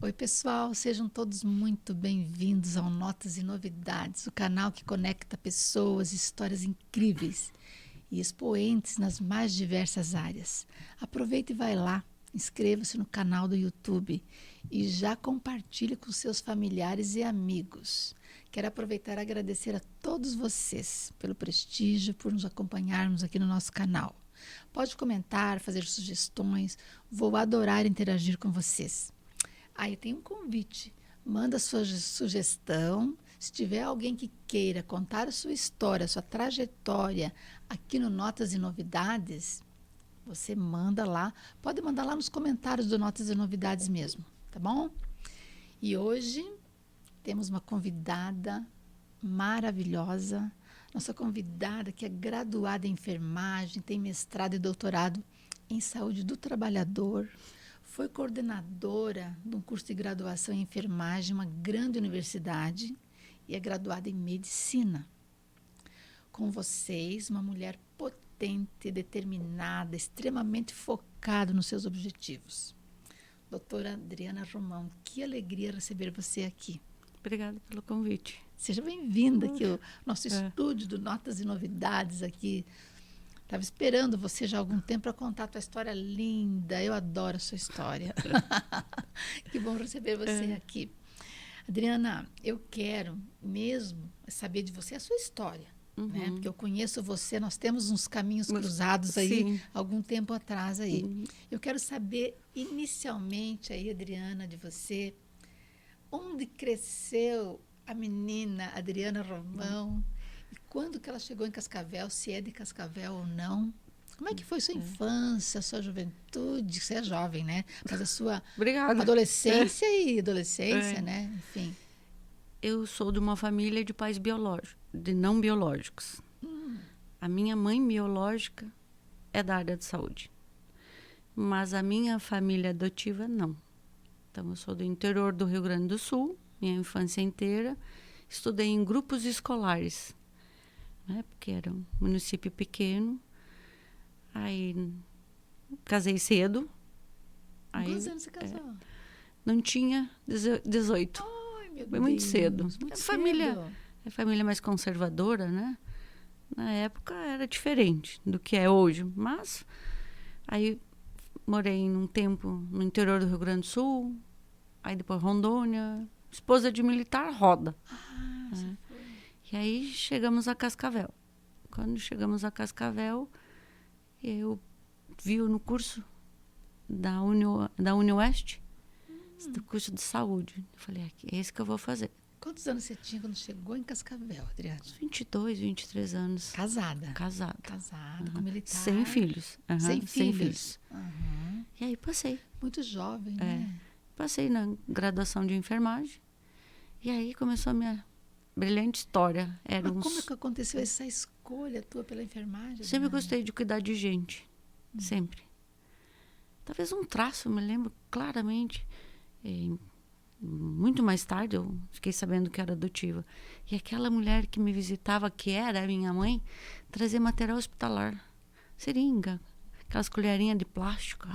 Oi, pessoal, sejam todos muito bem-vindos ao Notas e Novidades, o canal que conecta pessoas, histórias incríveis e expoentes nas mais diversas áreas. Aproveite e vai lá, inscreva-se no canal do YouTube e já compartilhe com seus familiares e amigos. Quero aproveitar e agradecer a todos vocês pelo prestígio, por nos acompanharmos aqui no nosso canal. Pode comentar, fazer sugestões, vou adorar interagir com vocês. Aí tem um convite. Manda sua sugestão. Se tiver alguém que queira contar a sua história, a sua trajetória aqui no Notas e Novidades, você manda lá. Pode mandar lá nos comentários do Notas e Novidades mesmo, tá bom? E hoje temos uma convidada maravilhosa. Nossa convidada que é graduada em enfermagem, tem mestrado e doutorado em saúde do trabalhador. Foi coordenadora de um curso de graduação em enfermagem, uma grande universidade, e é graduada em medicina. Com vocês, uma mulher potente, determinada, extremamente focada nos seus objetivos. Doutora Adriana Romão, que alegria receber você aqui. Obrigada pelo convite. Seja bem-vinda aqui ao nosso estúdio do Notas e Novidades aqui. Estava esperando você já há algum tempo para contar a tua história linda. Eu adoro a sua história. Que bom receber você aqui. Adriana, eu quero mesmo saber de você a sua história. Né? Porque eu conheço você, nós temos uns caminhos cruzados aí, algum tempo atrás aí. Eu quero saber inicialmente aí, Adriana, de você, onde cresceu a menina Adriana Romão, e quando que ela chegou em Cascavel, se é de Cascavel ou não? Como é que foi sua infância, sua juventude? Você é jovem, né? Mas a sua adolescência e adolescência, né? Enfim. Eu sou de uma família de pais biológicos, de não biológicos. A minha mãe biológica é da área de saúde, mas a minha família adotiva não. Então, eu sou do interior do Rio Grande do Sul, minha infância inteira. Estudei em grupos escolares, né, porque era um município pequeno. Aí, casei cedo. Quantos anos você casou? Não tinha 18. Ai, meu Foi muito Deus, cedo. Muito cedo. É família mais conservadora, né? Na época era diferente do que é hoje. Mas, aí morei um tempo no interior do Rio Grande do Sul, aí depois Rondônia, esposa de militar, roda. Você foi. E aí chegamos a Cascavel. Quando chegamos a Cascavel, eu vi no curso da UniOeste, do curso de saúde. Eu falei, é esse que eu vou fazer. Quantos anos você tinha quando chegou em Cascavel, Adriana? 22, 23 anos. Casada? Casada. Com militar. Sem filhos. Sem filhos. E aí passei. Muito jovem, né? Passei na graduação de enfermagem. E aí começou a minha brilhante história. Mas como é que aconteceu essa escolha tua pela enfermagem? Sempre gostei de cuidar de gente. Sempre. Talvez um traço, eu me lembro claramente. Muito mais tarde eu fiquei sabendo que era adotiva. E aquela mulher que me visitava, que era a minha mãe, trazia material hospitalar. Seringa, aquelas colherinhas de plástico.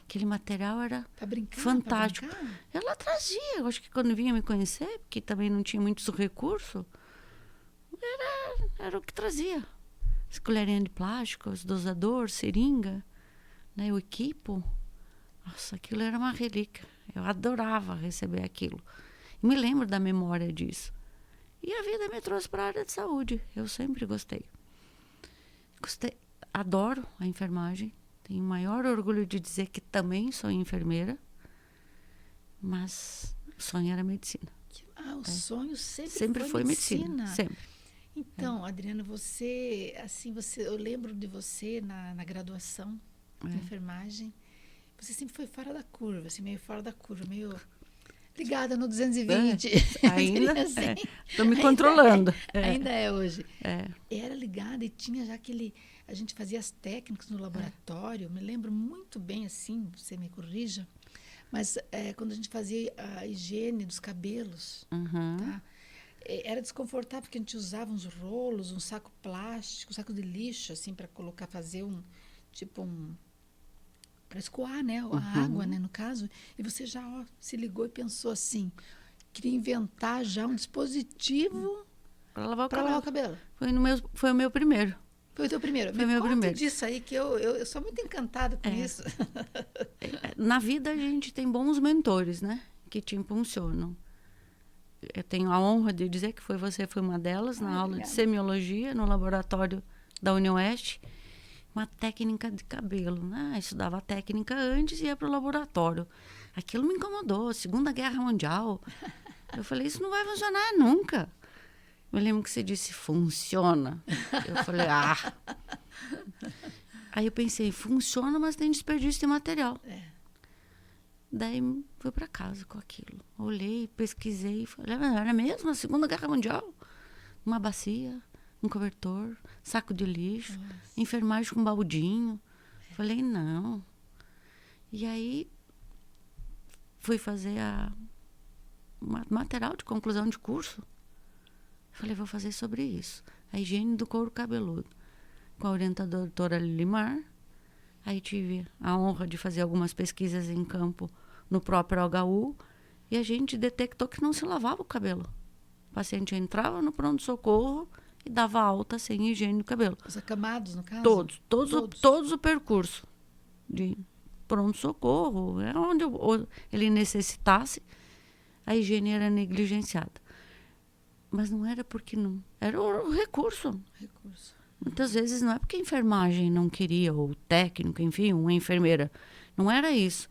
Aquele material era fantástico. Ela trazia, eu acho que quando vinha me conhecer, porque também não tinha muitos recursos, era o que trazia. As colherinhas de plástico, os dosador, seringa, né, o equipo. Nossa, aquilo era uma relíquia. Eu adorava receber aquilo. E me lembro da memória disso. E a vida me trouxe para a área de saúde. Eu sempre gostei. Adoro a enfermagem. Tenho o maior orgulho de dizer que também sou enfermeira. Mas o sonho era medicina. O sonho sempre foi medicina. Sempre. Então, Adriana, você, eu lembro de você na graduação de enfermagem. Você sempre foi fora da curva, assim, meio fora da curva, meio ligada no 220. Ainda estou me controlando. Ainda é hoje. Era ligada e tinha já aquele... A gente fazia as técnicas no laboratório, me lembro muito bem, assim, você me corrija, mas quando a gente fazia a higiene dos cabelos, tá? Era desconfortável, porque a gente usava uns rolos, um saco plástico, um saco de lixo, assim, para colocar, fazer escoar, né? A água, né, no caso. E você já se ligou e pensou assim, queria inventar já um dispositivo Para lavar o cabelo. Foi o meu primeiro. Foi o teu primeiro? Foi o meu conta primeiro. disso aí, que eu sou muito encantada com isso. Na vida a gente tem bons mentores, né? Que te impulsionam. Eu tenho a honra de dizer que você foi uma delas na aula de semiologia no laboratório da UniOeste. Uma técnica de cabelo. Estudava a técnica antes e ia para o laboratório. Aquilo me incomodou. Segunda Guerra Mundial. Eu falei, isso não vai funcionar nunca. Eu lembro que você disse, funciona. Eu falei, Aí eu pensei, funciona, mas tem desperdício de material. Daí fui para casa com aquilo. Olhei, pesquisei, falei, era mesmo a Segunda Guerra Mundial? Uma bacia, um cobertor, saco de lixo, enfermagem com baldinho. Falei, não. E aí fui fazer material de conclusão de curso. Falei, vou fazer sobre isso. A higiene do couro cabeludo. Com a orientadora doutora Lilimar. Aí tive a honra de fazer algumas pesquisas em campo no próprio HU. E a gente detectou que não se lavava o cabelo. O paciente entrava no pronto-socorro e dava alta sem higiene do cabelo. Os acamados, no caso? Todos o percurso de pronto-socorro. É onde ele necessitasse, a higiene era negligenciada. Mas não era porque não... Era o recurso. Muitas vezes não é porque a enfermagem não queria, ou o técnico, enfim, uma enfermeira. Não era isso.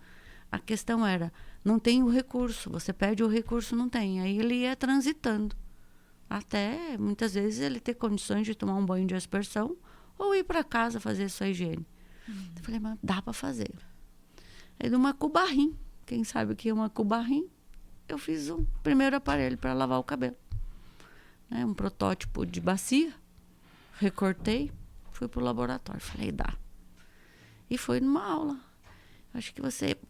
A questão era, não tem o recurso. Você pede o recurso, não tem. Aí ele ia transitando. Até, muitas vezes, ele ter condições de tomar um banho de aspersão ou ir para casa fazer sua higiene. Eu falei, mas dá para fazer. Aí de uma cubarrim, quem sabe o que é uma cubarrim, eu fiz o primeiro aparelho para lavar o cabelo. Um protótipo de bacia, recortei, fui para o laboratório, falei, dá. E foi numa aula. Acho que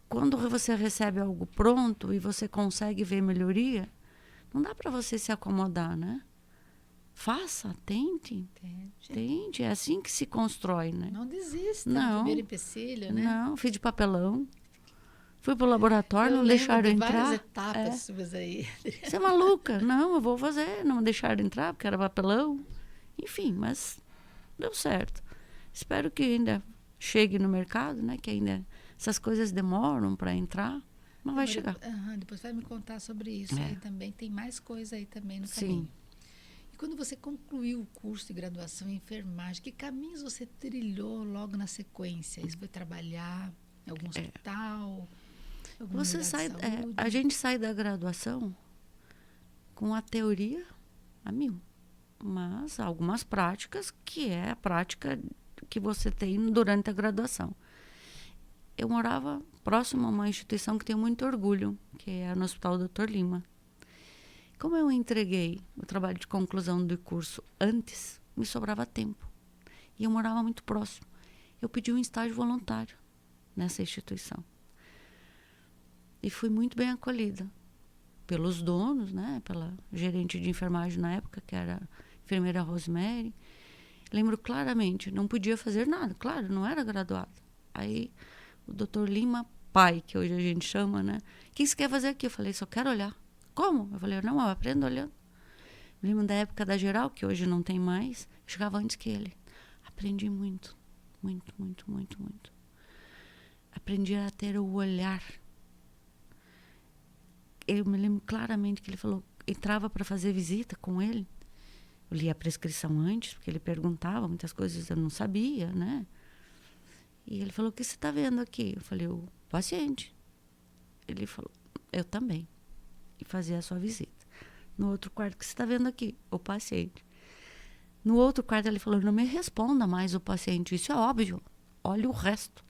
quando você recebe algo pronto e você consegue ver melhoria, não dá para você se acomodar, né? Faça, tente. É assim que se constrói, né? Não desista no primeiro empecilho, né? Não, fiz de papelão. Fui pro laboratório, não deixaram entrar. Várias etapas suas aí. Você é maluca? Não, eu vou fazer. Não me deixaram entrar porque era papelão. Enfim, mas deu certo. Espero que ainda chegue no mercado, né? Que ainda essas coisas demoram para entrar, mas vai chegar. Depois vai me contar sobre isso. Aí também tem mais coisa aí também no caminho. E quando você concluiu o curso de graduação em enfermagem, que caminhos você trilhou logo na sequência? Você foi trabalhar em algum hospital? A gente sai da graduação com a teoria a 1000, mas algumas práticas, que é a prática que você tem durante a graduação. Eu morava próximo a uma instituição que tenho muito orgulho, que é no Hospital Dr. Lima. Como eu entreguei o trabalho de conclusão do curso antes, me sobrava tempo. E eu morava muito próximo. Eu pedi um estágio voluntário nessa instituição. E fui muito bem acolhida pelos donos, né? Pela gerente de enfermagem na época, que era a enfermeira Rosemary. Lembro claramente, não podia fazer nada, claro, não era graduada. Aí o Dr. Lima, pai, que hoje a gente chama, né? O que você quer fazer aqui? Eu falei, só quero olhar. Como? Eu falei, não, eu aprendo olhando. Lembro da época da geral, que hoje não tem mais, eu chegava antes que ele. Aprendi muito, muito, muito, muito, muito. Aprendi a ter o olhar. Eu me lembro claramente que ele falou, entrava para fazer visita com ele. Eu lia a prescrição antes, porque ele perguntava, muitas coisas eu não sabia, né? E ele falou, o que você está vendo aqui? Eu falei, o paciente. Ele falou, eu também. E fazia a sua visita. No outro quarto, o que você está vendo aqui? O paciente. No outro quarto, ele falou, não me responda mais o paciente, isso é óbvio. Olha o resto.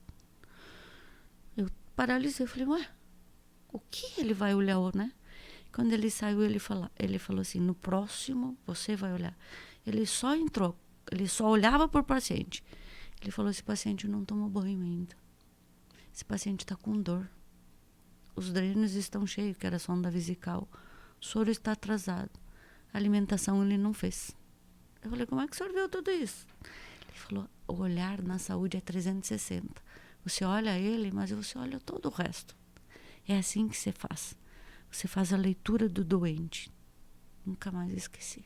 Eu paralisei, eu falei, ué, o que ele vai olhar, né? Quando ele saiu, ele falou assim, no próximo você vai olhar. Ele só entrou, ele só olhava por paciente. Ele falou, esse paciente não tomou banho ainda. Esse paciente está com dor. Os drenos estão cheios, que era sonda vesical. O soro está atrasado. A alimentação ele não fez. Eu falei, como é que o senhor viu tudo isso? Ele falou, o olhar na saúde é 360. Você olha ele, mas você olha todo o resto. É assim que você faz. Você faz a leitura do doente. Nunca mais esqueci.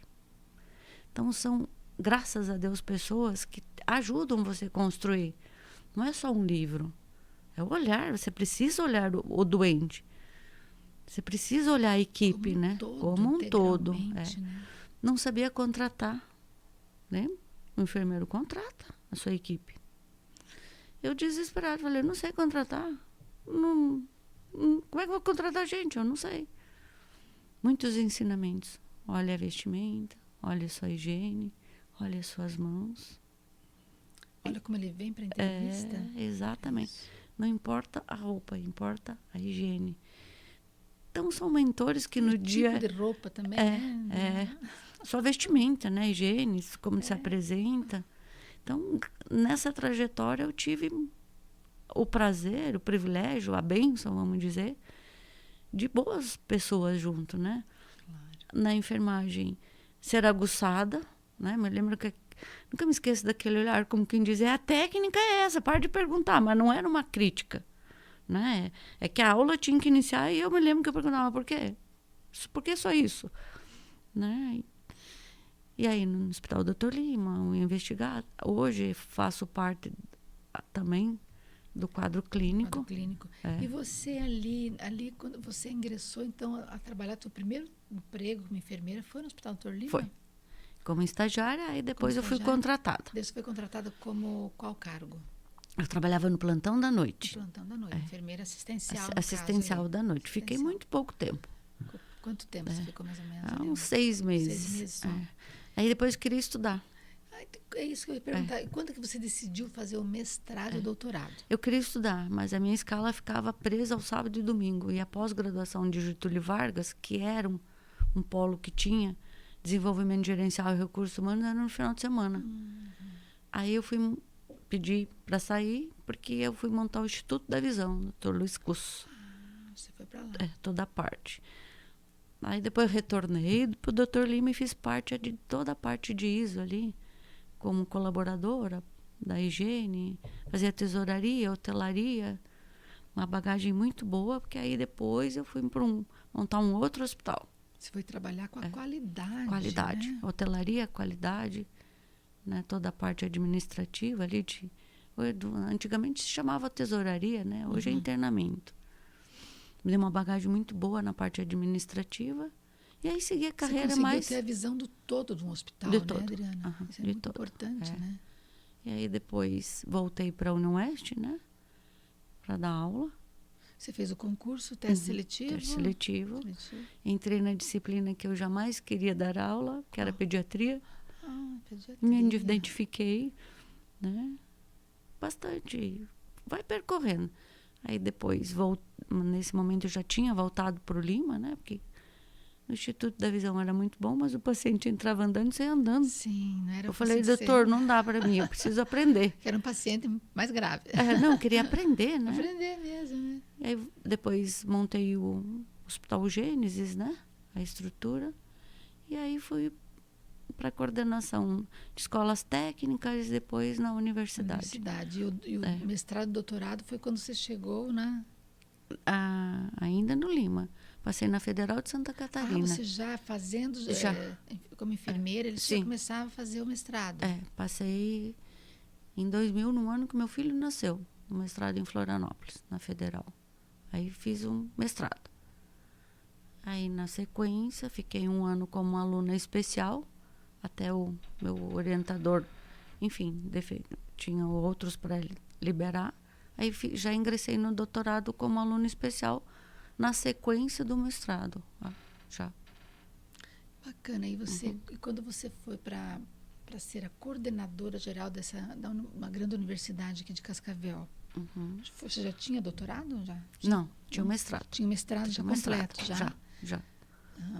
Então são, graças a Deus, pessoas que ajudam você a construir. Não é só um livro. É o olhar. Você precisa olhar o doente. Você precisa olhar a equipe, como né? Todo, Como um todo. integralmente, né? Não sabia contratar. Né? O enfermeiro contrata a sua equipe. Eu desesperado, falei, não sei contratar. Como é que eu vou contratar gente? Eu não sei. Muitos ensinamentos. Olha a vestimenta, olha a sua higiene, olha as suas mãos. Olha como ele vem para a entrevista. Exatamente. Isso. Não importa a roupa, importa a higiene. Então, são mentores que no dia... tipo de roupa também, né? Só vestimenta, né? Higiene, como se apresenta. Então, nessa trajetória, eu tive o prazer, o privilégio, a bênção, vamos dizer, de boas pessoas junto, né? Claro. Na enfermagem, ser aguçada, né? Me lembro que nunca me esqueço daquele olhar, como quem diz, a técnica é essa, para de perguntar, mas não era uma crítica, né? É que a aula tinha que iniciar e eu me lembro que eu perguntava, por quê? Por que só isso? Né? E aí, no Hospital Dr. Lima, um investigado. Hoje faço parte também do quadro clínico. E você ali, quando você ingressou, então, a trabalhar, seu primeiro emprego como enfermeira foi no Hospital Dr. Lima? Foi. Como estagiária, e depois eu fui contratada. Você foi contratada como qual cargo? Eu trabalhava no plantão da noite. No plantão da noite, enfermeira assistencial. Assistencial da noite. Fiquei muito pouco tempo. Quanto tempo você ficou mais ou menos? Uns 6 meses. 6 meses só. Aí depois eu queria estudar. É isso que eu ia perguntar. E quando que você decidiu fazer o mestrado e o doutorado? Eu queria estudar, mas a minha escala ficava presa ao sábado e domingo. E a pós-graduação de Getúlio Vargas, que era um polo que tinha desenvolvimento gerencial e recursos humanos, era no final de semana. Aí eu fui pedir para sair, porque eu fui montar o Instituto da Visão, Dr. Luiz Cusso. Você foi para lá. Toda a parte. Aí depois retornei para o Dr. Lima e fiz parte de toda a parte de ISO ali, como colaboradora da higiene, fazia tesouraria, hotelaria, uma bagagem muito boa, porque aí depois eu fui para montar um outro hospital. Você foi trabalhar com a qualidade. Qualidade, né? hotelaria, qualidade, né? Toda a parte administrativa ali antigamente se chamava tesouraria, né? Hoje é internamento. Me deu uma bagagem muito boa na parte administrativa. E aí segui a carreira Você mais... ter a visão do todo de um hospital, de né, todo. Adriana? Isso é muito importante, né? E aí depois voltei para a Unioeste, né? Para dar aula. Você fez o concurso, teste seletivo? Teste seletivo. Entrei na disciplina que eu jamais queria dar aula, que era pediatria. Pediatria. Me identifiquei, né? Bastante. Vai percorrendo. Aí depois, nesse momento eu já tinha voltado para o Lima, né? Porque no Instituto da Visão era muito bom, mas o paciente entrava andando e saia andando. Sim, não era. Eu falei, doutor, não dá para mim, eu preciso aprender. Que era um paciente mais grave. Não, queria aprender, né? Aprender mesmo, né? E aí depois montei o Hospital Gênesis, né? A estrutura. E aí fui para coordenação de escolas técnicas e depois na universidade. E o mestrado e doutorado foi quando você chegou, né? Ainda no Lima. Passei na Federal de Santa Catarina. Você já fazendo, como enfermeira, eles já começavam a fazer o mestrado. Passei em 2000, no ano que meu filho nasceu, o mestrado em Florianópolis, na Federal. Aí fiz um mestrado. Aí, na sequência, fiquei 1 ano como aluna especial, até o meu orientador, enfim, tinha outros para liberar. Aí já ingressei no doutorado como aluna especial, na sequência do mestrado. Já. Bacana. E quando você foi para ser a coordenadora geral de uma grande universidade aqui de Cascavel, você já tinha doutorado? Não, tinha o mestrado. Tinha o mestrado já completo? Já.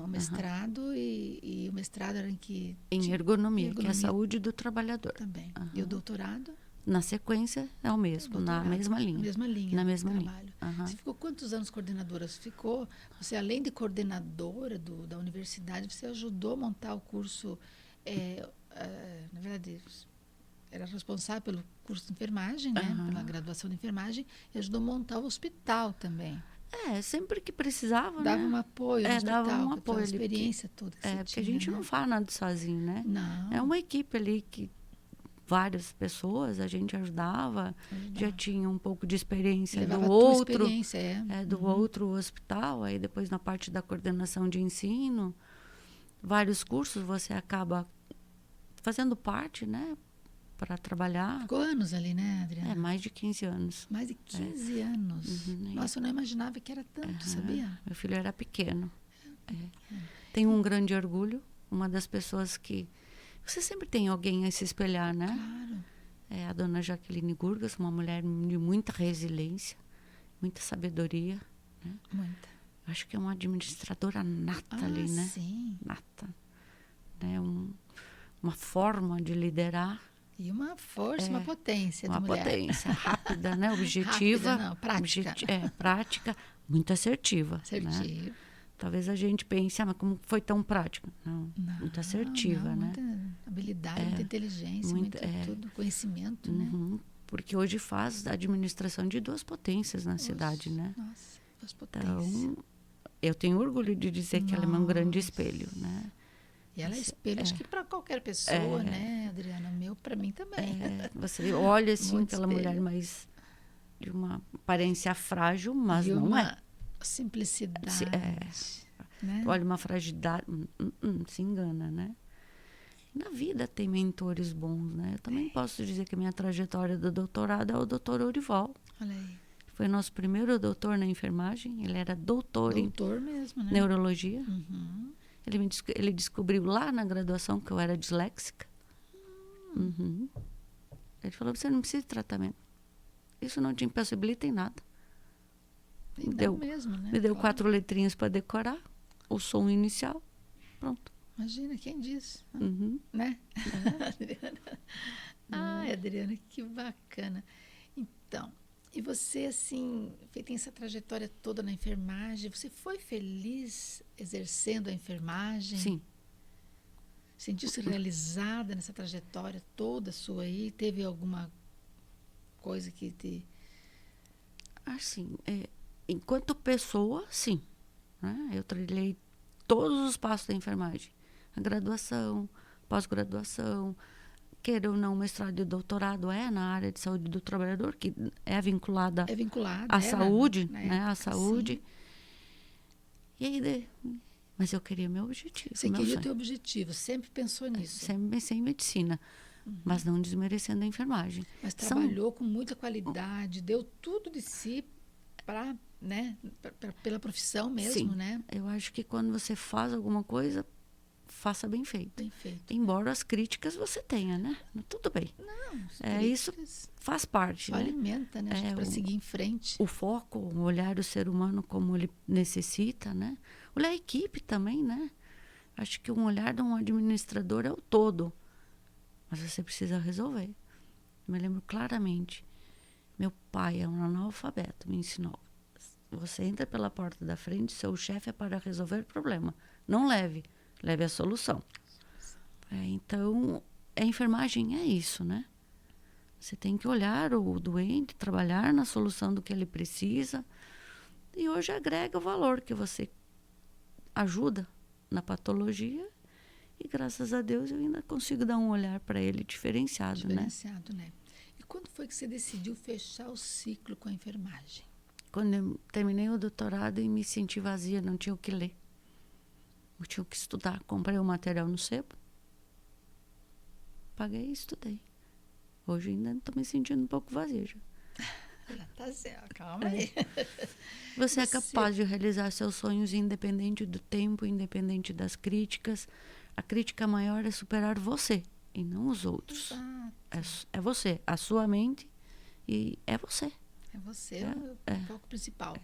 O mestrado e o mestrado era em que? Em ergonomia, que é a saúde do trabalhador. Também. E o doutorado? Na sequência é o mesmo, na mesma linha. Na mesma linha. Linha. Você ficou quantos anos coordenadora? Você além de coordenadora da universidade, você ajudou a montar o curso, na verdade, era responsável pelo curso de enfermagem, né? Aham. Pela graduação de enfermagem, e ajudou a montar o hospital também. Sempre que precisava, Dava né? um apoio no hospital, Dava um com a tua apoio ali, porque, experiência toda que você porque a tinha, gente né? não faz nada sozinho, né? Não. É uma equipe ali que várias pessoas a gente ajudava, já tinha um pouco de experiência Levava do a tua outro, experiência, do outro hospital, aí depois na parte da coordenação de ensino, vários cursos você acaba fazendo parte, né? Para trabalhar. Ficou anos ali, né, Adriana? Mais de 15 anos. Mais de 15 anos. Uhum, Nossa, eu não imaginava que era tanto, sabia? Meu filho era pequeno. Tenho um grande orgulho, uma das pessoas que... Você sempre tem alguém a se espelhar, né? Claro. É a dona Jaqueline Gurgas, uma mulher de muita resiliência, muita sabedoria. Né? Muita. Acho que é uma administradora nata ali, né? Sim. Nata. Né? Uma forma de liderar. E uma força, uma potência de uma mulher. potência rápida, né? Objetiva. Rápida, não, prática. Prática, muito assertiva. Assertiva. Né? Talvez a gente pense, mas como foi tão prática? Não, muito assertiva, né? Muita habilidade, muita inteligência, muito tudo, conhecimento, né? Porque hoje faz a administração de 2 potências na cidade, né? Nossa, 2 potências. Então, eu tenho orgulho de dizer que ela é um grande espelho, né? E ela é espelho, acho que para qualquer pessoa, né, Adriana? Para mim também. Você olha assim Muito aquela espelho. mulher mais de uma aparência frágil, mas e não uma simplicidade. Né? Olha, uma fragilidade, se engana, né? Na vida tem mentores bons, né? Eu também posso dizer que a minha trajetória do doutorado é o doutor Orival. Olha aí. Foi nosso primeiro doutor na enfermagem. Ele era doutor mesmo, né? em neurologia. Uhum. Ele descobriu lá na graduação que eu era disléxica. Ele falou, você não precisa de tratamento. Isso não te impossibilita em nada. Mesmo, né? Me deu 4 letrinhas para decorar. O som inicial. Pronto. Imagina, quem diz? Né? Adriana. Ai, Adriana, que bacana. Então, e você, assim, feita essa trajetória toda na enfermagem, você foi feliz exercendo a enfermagem? Sim. Sentiu-se realizada nessa trajetória toda sua aí? Teve alguma coisa que te... Assim, enquanto pessoa, sim. Né? Eu trilhei todos os passos da enfermagem. A graduação, pós-graduação, queira ou não, mestrado e doutorado na área de saúde do trabalhador, que é vinculada à saúde, né? À saúde. Sim. E aí, mas eu queria meu objetivo. Você queria o teu objetivo, sempre pensou nisso? Sempre pensei em medicina, mas não desmerecendo a enfermagem. Mas trabalhou com muita qualidade, deu tudo de si para, né, pela profissão mesmo, sim, né? Eu acho que quando você faz alguma coisa, faça bem feito. Bem feito. Embora as críticas você tenha, né? Tudo bem. Não, isso faz parte, só né? alimenta, né? Para seguir em frente. O foco, olhar o ser humano como ele necessita, né? Olhar a equipe também, né? Acho que um olhar de um administrador é o todo. Mas você precisa resolver. Eu me lembro claramente. Meu pai é um analfabeto, me ensinou. Você entra pela porta da frente, seu chefe é para resolver o problema. Não leve a solução. Então, a enfermagem é isso, né? Você tem que olhar o doente, trabalhar na solução do que ele precisa. E hoje agrega o valor que você ajuda na patologia. E graças a Deus eu ainda consigo dar um olhar para ele diferenciado, né? E quando foi que você decidiu fechar o ciclo com a enfermagem? Quando eu terminei o doutorado e me senti vazia, não tinha o que ler. Eu tinha que estudar. Comprei o material no sebo. Paguei e estudei. Hoje ainda estou me sentindo um pouco vazia. Tá certo, calma aí. Você é capaz de realizar seus sonhos independente do tempo, independente das críticas. A crítica maior é superar você e não os outros. É você, a sua mente, e é você. É você, o foco principal.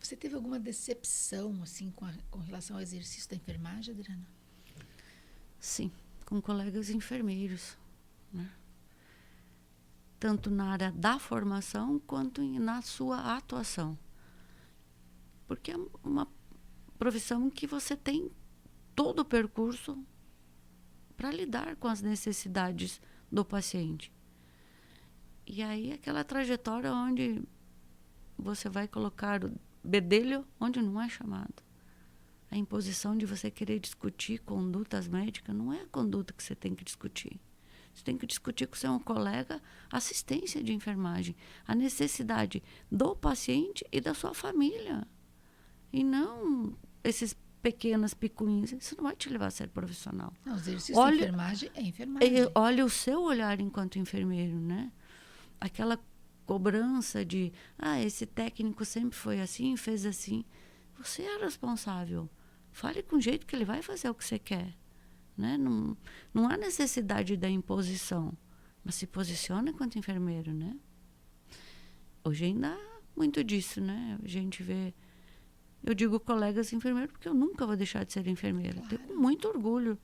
Você teve alguma decepção assim com relação ao exercício da enfermagem, Adriana? Sim, com colegas enfermeiros, né? Tanto na área da formação quanto na sua atuação. Porque é uma profissão que você tem todo o percurso para lidar com as necessidades do paciente. E aí aquela trajetória onde você vai colocar o bedelho onde não é chamado. A imposição de você querer discutir condutas médicas não é a conduta que você tem que discutir. Você tem que discutir com o seu colega assistência de enfermagem, a necessidade do paciente e da sua família. E não esses pequenas picuinhas. Isso não vai te levar a ser profissional. Não, o exercício de enfermagem é enfermagem. Olha o seu olhar enquanto enfermeiro, né? Aquela cobrança de, esse técnico sempre foi assim, fez assim. Você é responsável. Fale com o jeito que ele vai fazer o que você quer. Né? Não há necessidade da imposição. Mas se posiciona enquanto enfermeiro, né? Hoje ainda há muito disso, né? A gente vê... Eu digo colegas enfermeiros porque eu nunca vou deixar de ser enfermeira. Claro. Tenho com muito orgulho.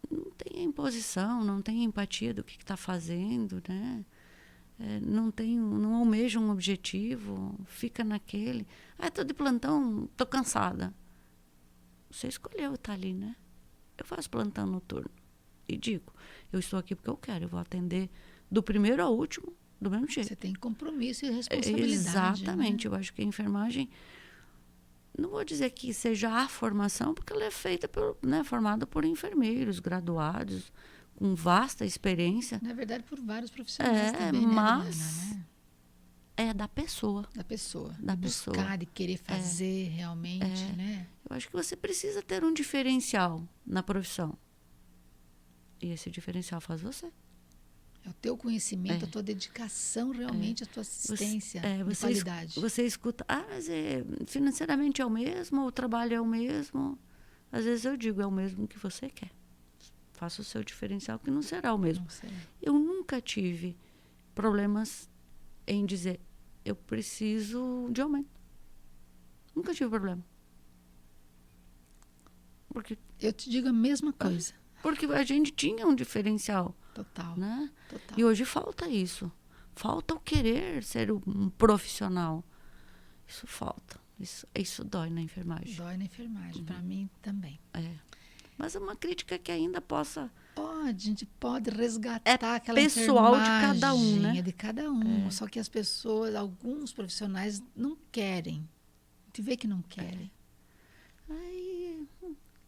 Não tem imposição, não tem empatia do que está fazendo, né? Não almeja um objetivo, fica naquele. Estou de plantão, estou cansada. Você escolheu estar ali, né? Eu faço plantão noturno. E digo, eu estou aqui porque eu quero. Eu vou atender do primeiro ao último, do mesmo jeito. Você tem compromisso e responsabilidade. Exatamente. Né? Eu acho que a enfermagem... Não vou dizer que seja a formação, porque ela é feita formada por enfermeiros graduados, com vasta experiência. Na verdade, por vários profissionais também, mas né? É da pessoa. Da pessoa. Da de pessoa. Buscar, de querer fazer realmente, né? Eu acho que você precisa ter um diferencial na profissão. E esse diferencial faz você. É o teu conhecimento, a tua dedicação realmente, a tua assistência de qualidade. Você escuta, mas financeiramente é o mesmo, o trabalho é o mesmo. Às vezes eu digo, é o mesmo que você quer. Faça o seu diferencial, que não será o mesmo. Eu nunca tive problemas em dizer, eu preciso de aumento. Nunca tive problema. Porque eu te digo a mesma coisa. Porque a gente tinha um diferencial. Total. Né? Total. E hoje falta isso. Falta o querer ser um profissional. Isso falta. Isso dói na enfermagem. Dói na enfermagem. Para mim também. Mas é uma crítica que ainda possa... A gente pode resgatar aquela pessoal de cada um, né? É de cada um. Só que as pessoas, alguns profissionais não querem. A gente vê que não querem. Aí...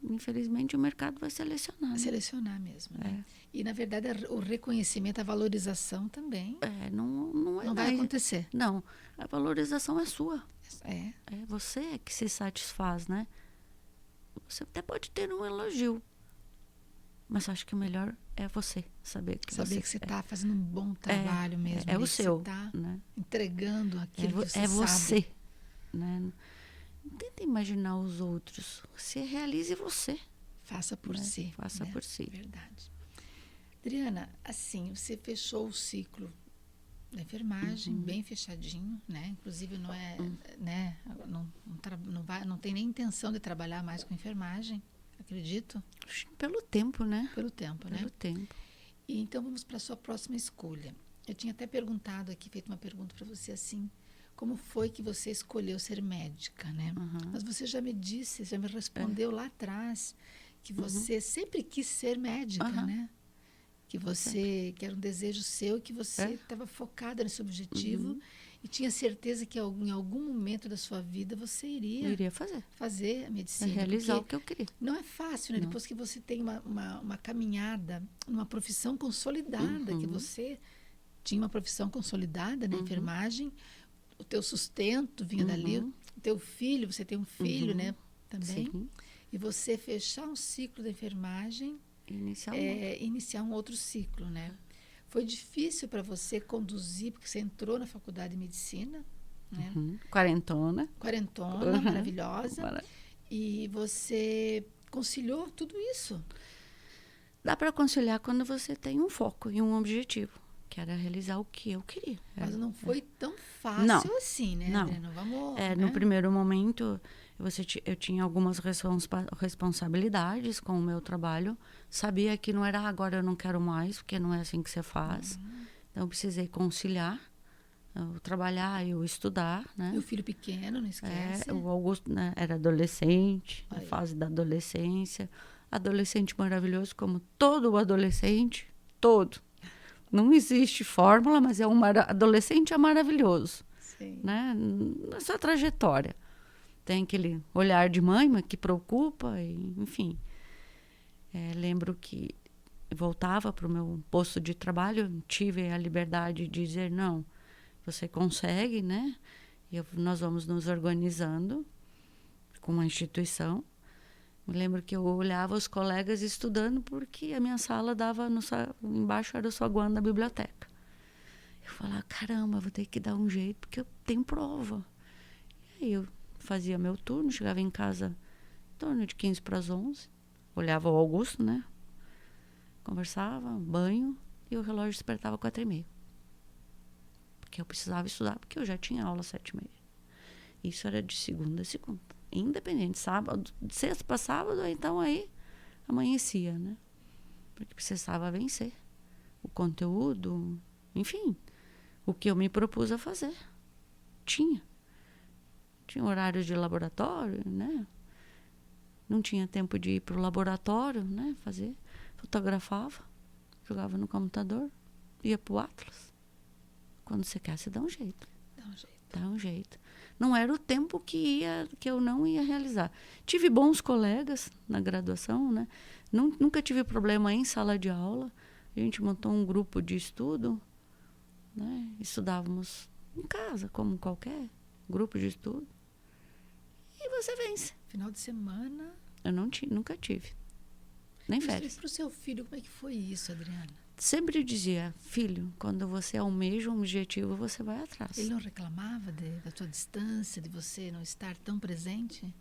Infelizmente, o mercado vai selecionar. Vai selecionar mesmo, né? E, na verdade, o reconhecimento, a valorização também não vai acontecer. Não, a valorização é sua. É você que se satisfaz, né? Você até pode ter um elogio, mas acho que o melhor é você saber que você está fazendo um bom trabalho mesmo. É o seu. Você está né? entregando aquilo que você sabe. Você, né? Não tenta imaginar os outros. Você realize você. Faça por si. Faça por si. Verdade. Adriana, assim, você fechou o ciclo da enfermagem bem fechadinho, né? Inclusive não é, né? Não tem nem intenção de trabalhar mais com enfermagem, acredito. Pelo tempo, né? Pelo tempo, né? Pelo tempo. E então vamos para a sua próxima escolha. Eu tinha até perguntado aqui, feito uma pergunta para você assim. Como foi que você escolheu ser médica, né? Mas você já me disse, já me respondeu lá atrás que você sempre quis ser médica, né? Que era um desejo seu, que você estava focada nesse objetivo e tinha certeza que em algum momento da sua vida você iria fazer a medicina. Realizar o que eu queria. Não é fácil, né? Não. Depois que você tem uma caminhada, uma profissão consolidada, que você tinha uma profissão consolidada na enfermagem, o teu sustento vinha dali, o teu filho, você tem um filho, né, também. Sim. E você fechar um ciclo da enfermagem, iniciar um outro ciclo, né? Foi difícil para você conduzir, porque você entrou na faculdade de medicina, né? Quarentona, maravilhosa. E você conciliou tudo isso. Dá para conciliar quando você tem um foco e um objetivo. Que era realizar o que eu queria. Mas não foi tão fácil assim, né, não. Adriana? Vamos, no primeiro momento, eu tinha algumas responsabilidades com o meu trabalho. Sabia que não era agora eu não quero mais, porque não é assim que você faz. Então, eu precisei conciliar, eu trabalhar e eu estudar. Né? E o filho pequeno, não esquece. O Augusto, né, era adolescente, na fase da adolescência. Adolescente maravilhoso, como todo adolescente, todo. Não existe fórmula, mas adolescente é maravilhoso. Sim. Né? Na sua trajetória. Tem aquele olhar de mãe, mas que preocupa, enfim. Lembro que voltava para o meu posto de trabalho, tive a liberdade de dizer, não, você consegue, né? Nós vamos nos organizando com uma instituição. Me lembro que eu olhava os colegas estudando porque a minha sala dava embaixo era o saguão da biblioteca. Eu falava, caramba, vou ter que dar um jeito porque eu tenho prova. E aí eu fazia meu turno, chegava em casa em torno de 15 para as 11, olhava o Augusto, né? Conversava, banho, e o relógio despertava 4h30. Porque eu precisava estudar, porque eu já tinha aula às 7h30. Isso era de segunda a segunda. Independente, sábado, de sexta para sábado, então aí amanhecia, né? Porque precisava vencer o conteúdo, enfim, o que eu me propus a fazer. Tinha horário de laboratório, né? Não tinha tempo de ir para o laboratório, né? Fotografava, jogava no computador, ia para o Atlas. Quando você quer, você dá um jeito. Dá um jeito. Não era o tempo que eu não ia realizar. Tive bons colegas na graduação, né? Nunca tive problema em sala de aula. A gente montou um grupo de estudo, né? Estudávamos em casa, como qualquer grupo de estudo. E você vence. Final de semana... Eu nunca tive. Nem férias. E para o seu filho, como é que foi isso, Adriana? Sempre dizia, filho, quando você almeja um objetivo, você vai atrás. Ele não reclamava da sua distância, de você não estar tão presente?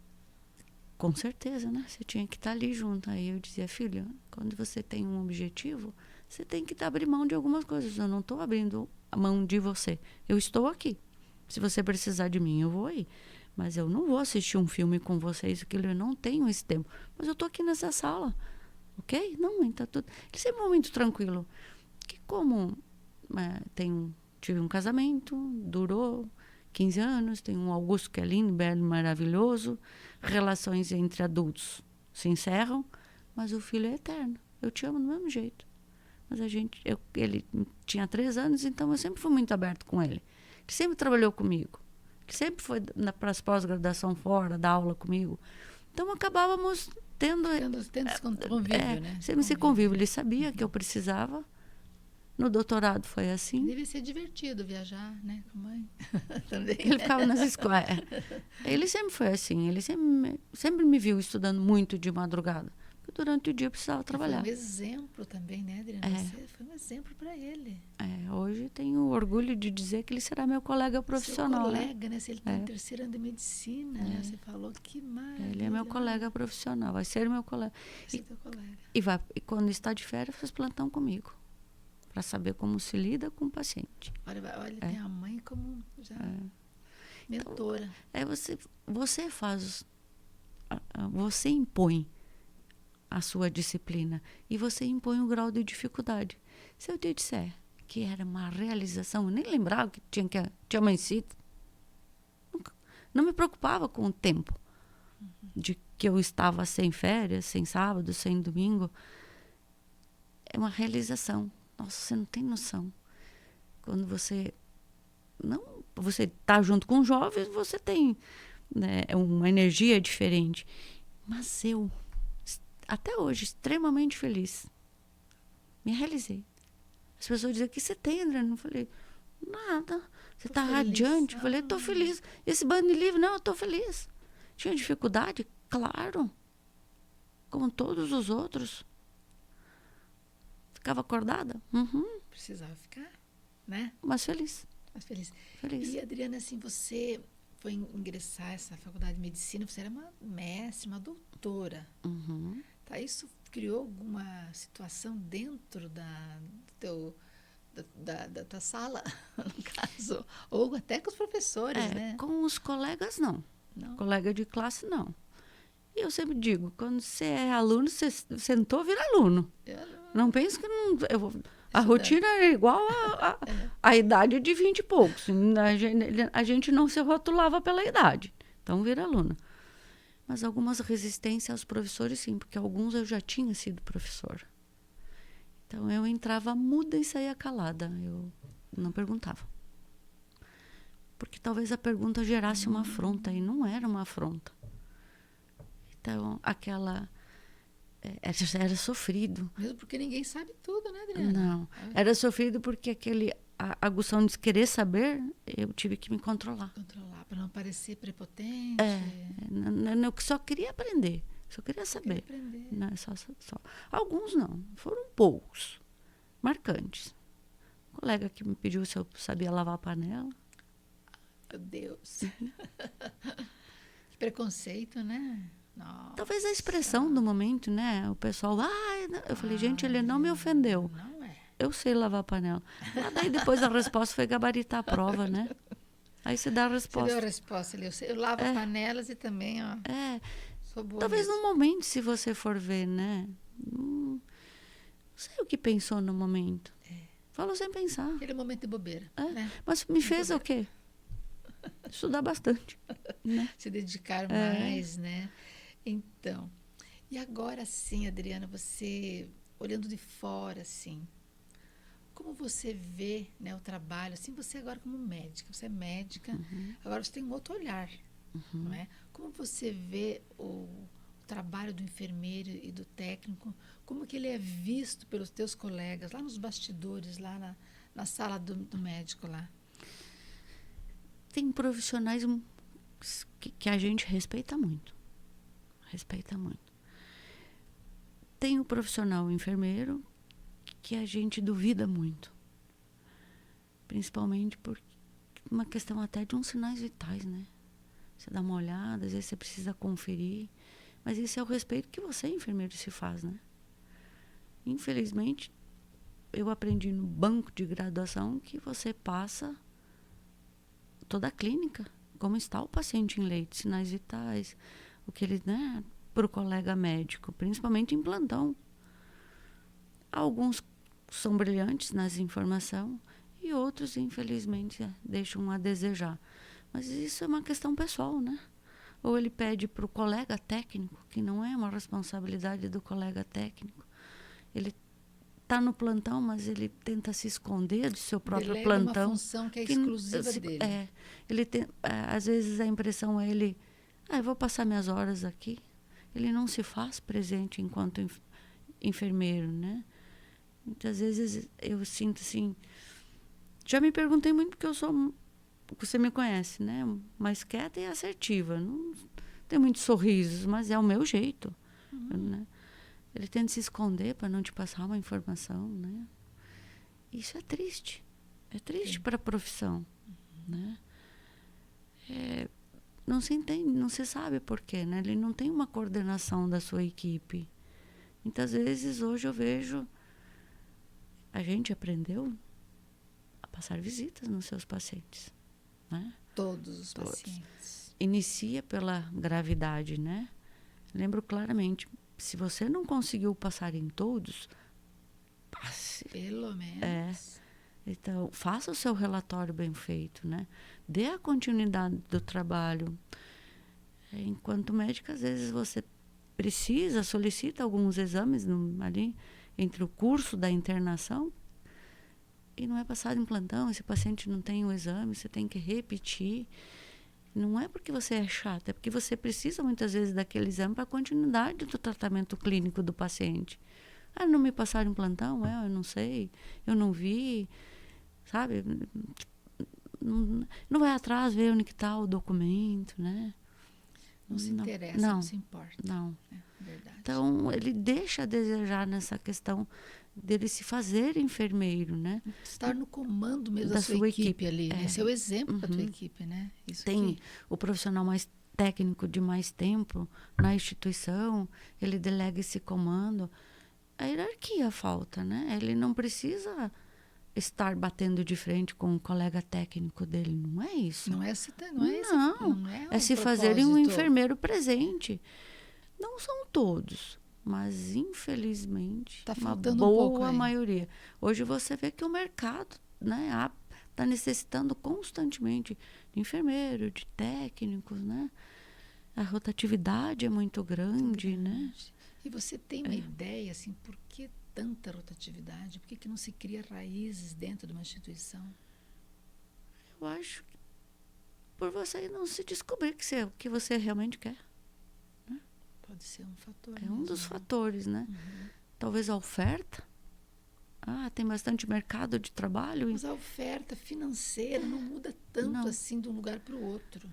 Com certeza, né? Você tinha que estar ali junto. Aí eu dizia, filho, quando você tem um objetivo, você tem que abrir mão de algumas coisas. Eu não estou abrindo a mão de você. Eu estou aqui. Se você precisar de mim, eu vou aí. Mas eu não vou assistir um filme com vocês, aquilo, eu não tenho esse tempo. Mas eu estou aqui nessa sala. Ok? Não, mãe, tá tudo... Ele sempre foi muito tranquilo. Que como tive um casamento, durou 15 anos, tem um Augusto que é lindo, belo, maravilhoso, relações entre adultos se encerram, mas o filho é eterno. Eu te amo do mesmo jeito. Mas ele tinha 3 anos, então eu sempre fui muito aberto com ele. Ele sempre trabalhou comigo. Ele sempre foi para as pós-graduação fora, dar aula comigo. Então acabávamos tendo esse convívio, né? Sempre esse convívio. Ele sabia que eu precisava. No doutorado foi assim. Deve ser divertido viajar, né, com a mãe. Também. Ele ficava nas escolas. Ele sempre foi assim. Ele sempre me viu estudando muito de madrugada. Porque durante o dia eu precisava trabalhar. Foi um exemplo também, né, Adriana? Você foi um exemplo para ele. Hoje tenho orgulho de dizer que ele será meu colega profissional. Seu colega, né? Se ele está em 3º ano de medicina, né? Você falou, que maravilha. Ele é meu colega profissional, vai ser meu colega. E quando está de férias, faz plantão comigo. Para saber como se lida com o paciente. Olha, tem a mãe como já mentora. Então, você impõe a sua disciplina e você impõe um grau de dificuldade. Se eu te disser que era uma realização, eu nem lembrava que tinha amanhecido. Não me preocupava com o tempo de que eu estava sem férias, sem sábado, sem domingo. É uma realização. Nossa, você não tem noção. Quando você está junto com jovens, você tem, né, uma energia diferente. Mas eu, até hoje, extremamente feliz. Me realizei. As pessoas diziam, o que você tem, André? Eu falei, nada. Você está radiante. Eu falei, estou feliz. Esse bando de livro, não, eu estou feliz. Tinha dificuldade? Claro. Como todos os outros. Ficava acordada? Uhum. Precisava ficar, né? Mas feliz. Feliz. E, Adriana, assim, você foi ingressar nessa faculdade de medicina, você era uma mestre, uma doutora. Uhum. Tá, isso criou alguma situação dentro da tua sala, no caso? Ou até com os professores, né? Com os colegas, não. Colega de classe, não. E eu sempre digo, quando você é aluno, você sentou, vira aluno. Não pense que não... A rotina é igual a idade de 20 e poucos. A gente não se rotulava pela idade. Então, vira aluno. Mas algumas resistências aos professores, sim, porque alguns eu já tinha sido professora. Então, eu entrava muda e saía calada. Eu não perguntava. Porque talvez a pergunta gerasse uma afronta, e não era uma afronta. Então, era sofrido. Mesmo porque ninguém sabe tudo, né, Adriana? Não, era sofrido porque a agução de querer saber, eu tive que me controlar. Controlar, para não parecer prepotente. Eu só queria aprender, só queria saber. Não, só. Alguns não, foram poucos, marcantes. Um colega que me pediu se eu sabia lavar a panela. Meu Deus. Que preconceito, né? Nossa. Talvez a expressão do momento, né? O pessoal, eu falei, gente, ele não me ofendeu. Não é. Eu sei lavar a panela. Daí depois a resposta foi gabaritar a prova, né? Aí você dá a resposta. Você deu a resposta ali. Eu lavo panelas e também, ó. Sou boa Talvez mesmo. no momento, se você for ver, né? Não sei o que pensou no momento. Falou sem pensar. Aquele momento de bobeira. Né? Mas me fez o quê? Estudar bastante. Né? Se dedicar mais, né? Então, e agora sim, Adriana, você, olhando de fora, assim, como você vê, né, o trabalho, assim, você agora como médica, você é médica, agora você tem um outro olhar, não é? Como você vê o trabalho do enfermeiro e do técnico, como que ele é visto pelos teus colegas, lá nos bastidores, lá na sala do médico lá? Tem profissionais que a gente respeita muito. Respeita muito. Tem o profissional enfermeiro que a gente duvida muito. Principalmente por uma questão até de uns sinais vitais, né? Você dá uma olhada, às vezes você precisa conferir. Mas esse é o respeito que você, enfermeiro, se faz, né? Infelizmente, eu aprendi no banco de graduação que você passa toda a clínica, como está o paciente em leito, sinais vitais, o que ele, né, para o colega médico, principalmente em plantão. Alguns são brilhantes nas informações e outros, infelizmente, deixam a desejar. Mas isso é uma questão pessoal, né? Ou ele pede para o colega técnico, que não é uma responsabilidade do colega técnico. Ele está no plantão, mas ele tenta se esconder do seu próprio Delega plantão. uma função que é exclusiva dele. Ele tem, às vezes a impressão é ele, eu vou passar minhas horas aqui. Ele não se faz presente enquanto enfermeiro, né? Muitas vezes eu sinto assim, já me perguntei muito porque eu sou, você me conhece, né? Mais quieta e assertiva. Não tem muitos sorrisos, mas é o meu jeito, né? Ele tenta se esconder para não te passar uma informação, né? Isso é triste. É triste para a profissão, né? Não se entende, não se sabe por quê, né? Ele não tem uma coordenação da sua equipe. Muitas vezes, hoje eu vejo, a gente aprendeu a passar visitas nos seus pacientes, né? Todos os pacientes. Inicia pela gravidade, né? Lembro claramente, se você não conseguiu passar em todos, passe. Pelo menos. Então, faça o seu relatório bem feito, né? Dê a continuidade do trabalho. Enquanto médica, às vezes você solicita alguns exames ali entre o curso da internação e não é passado em plantão. Esse paciente não tem o exame, você tem que repetir. Não é porque você é chata, é porque você precisa muitas vezes daquele exame para a continuidade do tratamento clínico do paciente. Não me passaram em plantão? Eu não sei, eu não vi, sabe? Não vai atrás ver onde que está o documento, né? Não se interessa, não se importa. Não. Verdade. Então, ele deixa a desejar nessa questão dele se fazer enfermeiro, né? Estar no comando mesmo da sua equipe ali, né? Ser o exemplo para a tua equipe, né? Isso tem o profissional mais técnico de mais tempo na instituição, ele delega esse comando. A hierarquia falta, né? Ele não precisa estar batendo de frente com o colega técnico dele, não é isso. Não é se fazer um enfermeiro presente. Não são todos, mas infelizmente tá uma faltando boa maioria. Hoje você vê que o mercado, né, está necessitando constantemente de enfermeiro, de técnicos, né? A rotatividade é muito grande, né? E você tem uma ideia, assim, por que tanta rotatividade? Por que que não se cria raízes dentro de uma instituição? Eu acho que por você não se descobrir o que você realmente quer. Pode ser um fator. É um mesmo, dos né? fatores, né? Talvez a oferta. Tem bastante mercado de trabalho. Mas a oferta financeira não muda tanto Não. assim de um lugar para o outro.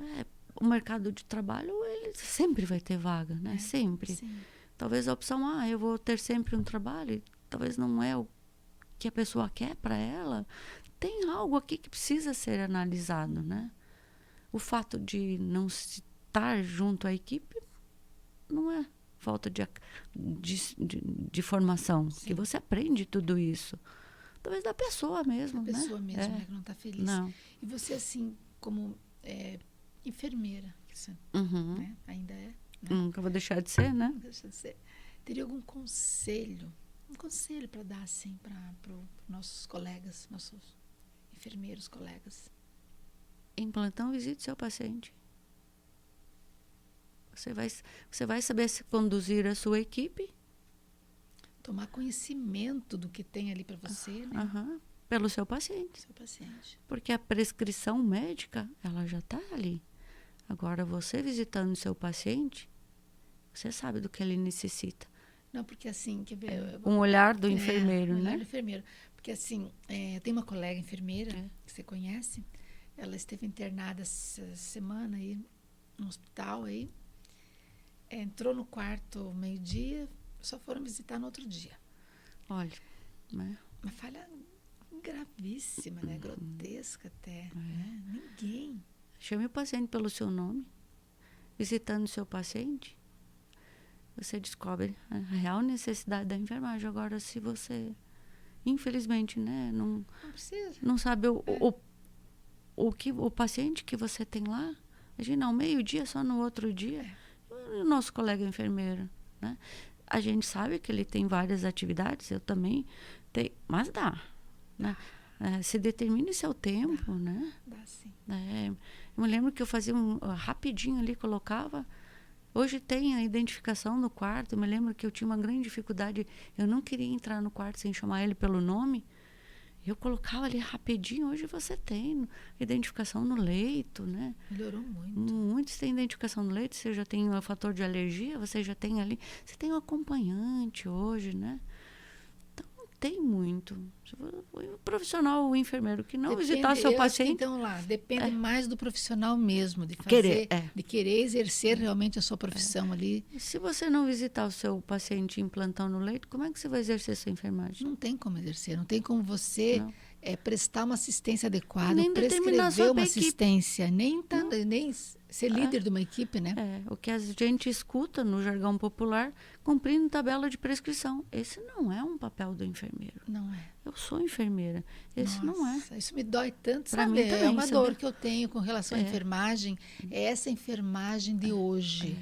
O mercado de trabalho, ele sempre vai ter vaga, né? Sempre. Sim. Talvez a opção, eu vou ter sempre um trabalho, e talvez não é o que a pessoa quer para ela. Tem algo aqui que precisa ser analisado, né? O fato de não estar junto à equipe não é falta de formação, Sim. que você aprende tudo isso. Talvez da pessoa mesmo, A né? pessoa mesmo, né, que não está feliz. Não. E você, assim, como enfermeira, que você, né, ainda é, né? Nunca vou deixar de ser, né? Não deixa de ser. Teria algum conselho, para dar, assim, para os nossos colegas, nossos enfermeiros, colegas? Em plantão, visite seu paciente. Você vai saber se conduzir a sua equipe. Tomar conhecimento do que tem ali para você, né? Pelo seu paciente. Seu paciente. Porque a prescrição médica, ela já está ali. Agora, você visitando seu paciente, você sabe do que ele necessita. Não, porque assim, quer ver... Um olhar do enfermeiro, um né? olhar do enfermeiro. Porque assim, eu tenho uma colega enfermeira, que você conhece, ela esteve internada essa semana aí, no hospital aí, entrou no quarto meio-dia, só foram visitar no outro dia. Olha, né? Uma falha gravíssima, né? Grotesca até. Né? Ninguém. Chame o paciente pelo seu nome. Visitando o seu paciente, você descobre a real necessidade da enfermagem. Agora, se você, infelizmente, né, não precisa. Não sabe o paciente que você tem lá, imagina, ao meio-dia, só no outro dia. O nosso colega enfermeiro, né? A gente sabe que ele tem várias atividades, eu também tenho, mas dá, né? Se determine seu tempo, né? Dá sim. Eu me lembro que eu fazia rapidinho ali, colocava. Hoje tem a identificação no quarto. Eu me lembro que eu tinha uma grande dificuldade. Eu não queria entrar no quarto sem chamar ele pelo nome. Eu colocava ali rapidinho. Hoje você tem identificação no leito, né? Melhorou muito. Muitos têm identificação no leito. Você já tem o fator de alergia, você já tem ali. Você tem um acompanhante hoje, né? Então, tem muito. O profissional, o enfermeiro, que não visitar seu paciente... Então, depende mais do profissional mesmo, de Querer, de querer exercer realmente a sua profissão ali. E se você não visitar o seu paciente em plantão no leito, como é que você vai exercer sua enfermagem? Não tem como exercer, não tem como você prestar uma assistência adequada, nem prescrever uma equipe. Assistência, nem ser líder de uma equipe, né? O que a gente escuta no jargão popular, cumprindo tabela de prescrição. Esse não é um papel do enfermeiro. Não é. Eu sou enfermeira. Esse não é. Isso me dói tanto, Pra sabe? mim também, é uma sabe? dor que eu tenho com relação à enfermagem. É essa enfermagem de hoje.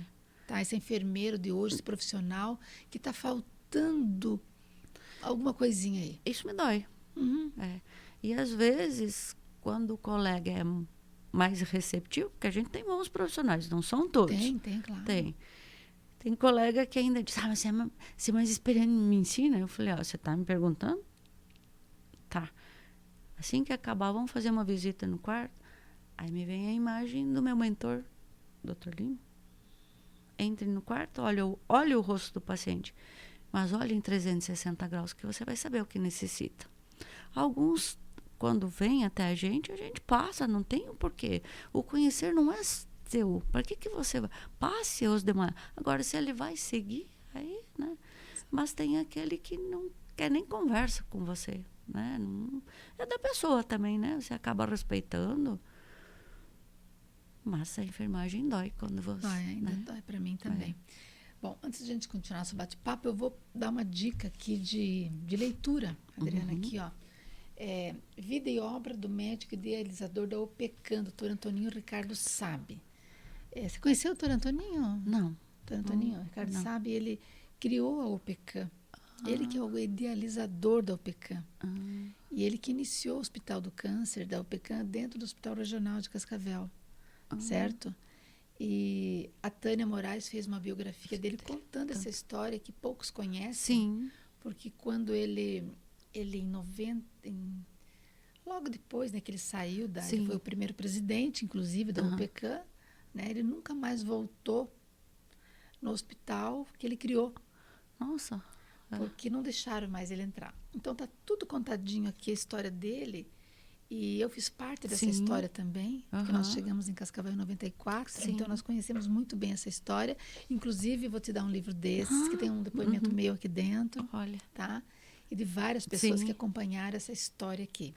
Tá? Esse enfermeiro de hoje, esse profissional, que está faltando alguma coisinha aí. Isso me dói. E às vezes, quando o colega é mais receptivo, porque a gente tem bons profissionais, não são todos. Tem, claro. Tem colega que ainda diz, mas você é mais experiente, me ensina? Eu falei, você está me perguntando? Tá. Assim que acabar, vamos fazer uma visita no quarto. Aí me vem a imagem do meu mentor, Dr. Lima. Entre no quarto, olha o rosto do paciente. Mas olha em 360 graus, que você vai saber o que necessita. Alguns, quando vêm até a gente passa, não tem o porquê. O conhecer não é seu. Para que você vai? Passe aos demais. Agora, se ele vai seguir, aí, né? Mas tem aquele que não quer nem conversa com você, né? Não, é da pessoa também, né? Você acaba respeitando. Mas a enfermagem dói quando você... Ainda dói para mim também. Bom, antes de a gente continuar nosso bate-papo, eu vou dar uma dica aqui de leitura, Adriana, aqui, ó. Vida e obra do médico idealizador da OPECAM, doutor Antoninho Ricardo Sabe. Você conheceu o doutor Antoninho? Não. Doutor Antoninho Ricardo Sabe, ele criou a OPECAM. Ele que é o idealizador da OPECAM. E ele que iniciou o Hospital do Câncer da OPECAM dentro do Hospital Regional de Cascavel. Certo? E a Tânia Moraes fez uma biografia dele contando essa história que poucos conhecem. Sim. Porque quando ele em 90, logo depois, né, que ele saiu Sim. ele foi o primeiro presidente, inclusive, da UPECAM, né, ele nunca mais voltou no hospital que ele criou, Nossa. porque não deixaram mais ele entrar. Então tá tudo contadinho aqui a história dele, e eu fiz parte dessa Sim. história também, porque nós chegamos em Cascavel em 94, Sim. então nós conhecemos muito bem essa história. Inclusive, vou te dar um livro desses, que tem um depoimento meu aqui dentro, Olha. tá? E de várias pessoas Sim. que acompanharam essa história aqui.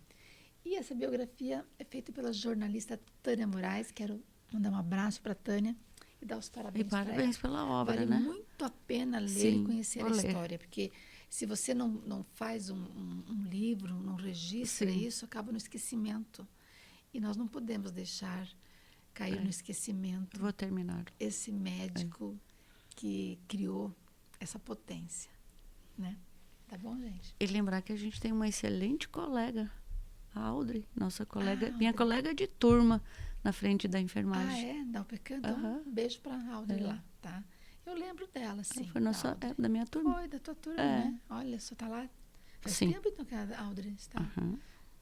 E essa biografia é feita pela jornalista Tânia Moraes. Quero mandar um abraço para a Tânia e dar os parabéns para ela. E parabéns pela obra, vale né? muito a pena ler Sim, e conhecer a vou ler. história, porque se você não faz um livro, não registra Sim. isso, acaba no esquecimento. E nós não podemos deixar cair no esquecimento Vou terminar. esse médico que criou essa potência, né? Tá bom, gente? E lembrar que a gente tem uma excelente colega, a Audrey, nossa colega, minha Audrey. colega de turma na frente da enfermagem. Da UPECAM? Então, um beijo para a Audrey lá, tá? Eu lembro dela, sim. Foi nossa, da minha turma. Foi, da tua turma, né? Olha, só tá lá. Faz Sim. tempo, então, que a Audrey está.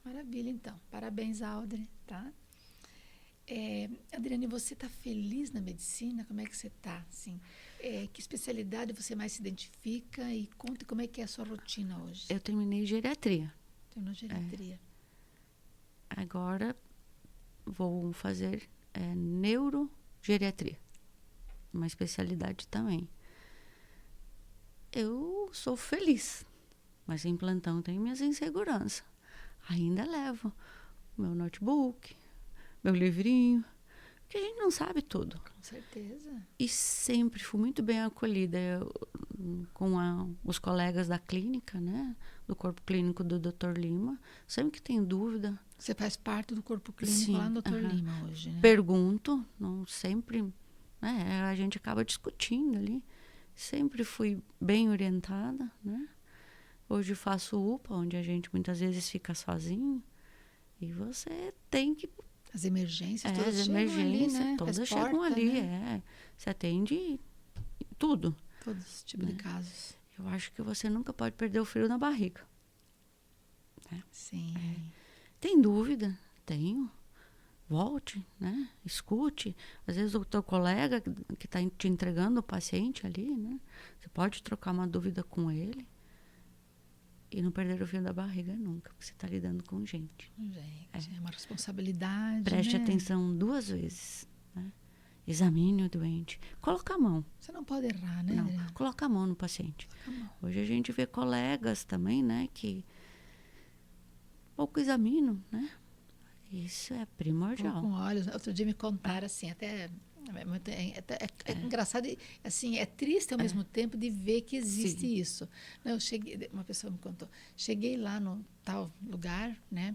Maravilha, então. Parabéns, Audrey, tá? Adriane, você está feliz na medicina? Como é que você está? Assim, que especialidade você mais se identifica? E conte como é que é a sua rotina hoje. Eu terminei geriatria. Terminou geriatria. Agora vou fazer neurogeriatria. Uma especialidade também. Eu sou feliz, mas em plantão tenho minhas inseguranças. Ainda levo meu notebook, meu livrinho, porque a gente não sabe tudo. Com certeza. E sempre fui muito bem acolhida com os colegas da clínica, né? Do corpo clínico do Dr. Lima. Sempre que tem dúvida... Você faz parte do corpo clínico Sim, lá no Dr. Lima hoje, né? Pergunto, não sempre... a gente acaba discutindo ali. Sempre fui bem orientada, né? Hoje faço UPA, onde a gente muitas vezes fica sozinho. E você tem que... As emergências todas as chegam emergências, ali, né? todas Faz chegam porta, ali, né? Você atende tudo. Todo esse tipo de casos. Eu acho que você nunca pode perder o frio na barriga. Né? Sim. Tem dúvida? Tenho. Volte, né? Escute. Às vezes o teu colega que está te entregando o paciente ali, né? Você pode trocar uma dúvida com ele e não perder o fio da barriga nunca, porque você está lidando com gente. Gente, é uma responsabilidade, Preste né? atenção 2 vezes, né? Examine o doente. Coloca a mão. Você não pode errar, né? Não, coloca a mão no paciente. Coloca a mão. Hoje a gente vê colegas também, né, que pouco examinam, né? Isso é primordial. Com olhos. Outro dia me contaram assim, até engraçado, assim, é triste ao mesmo tempo de ver que existe Sim. isso. Eu cheguei, uma pessoa me contou, cheguei lá no tal lugar, né?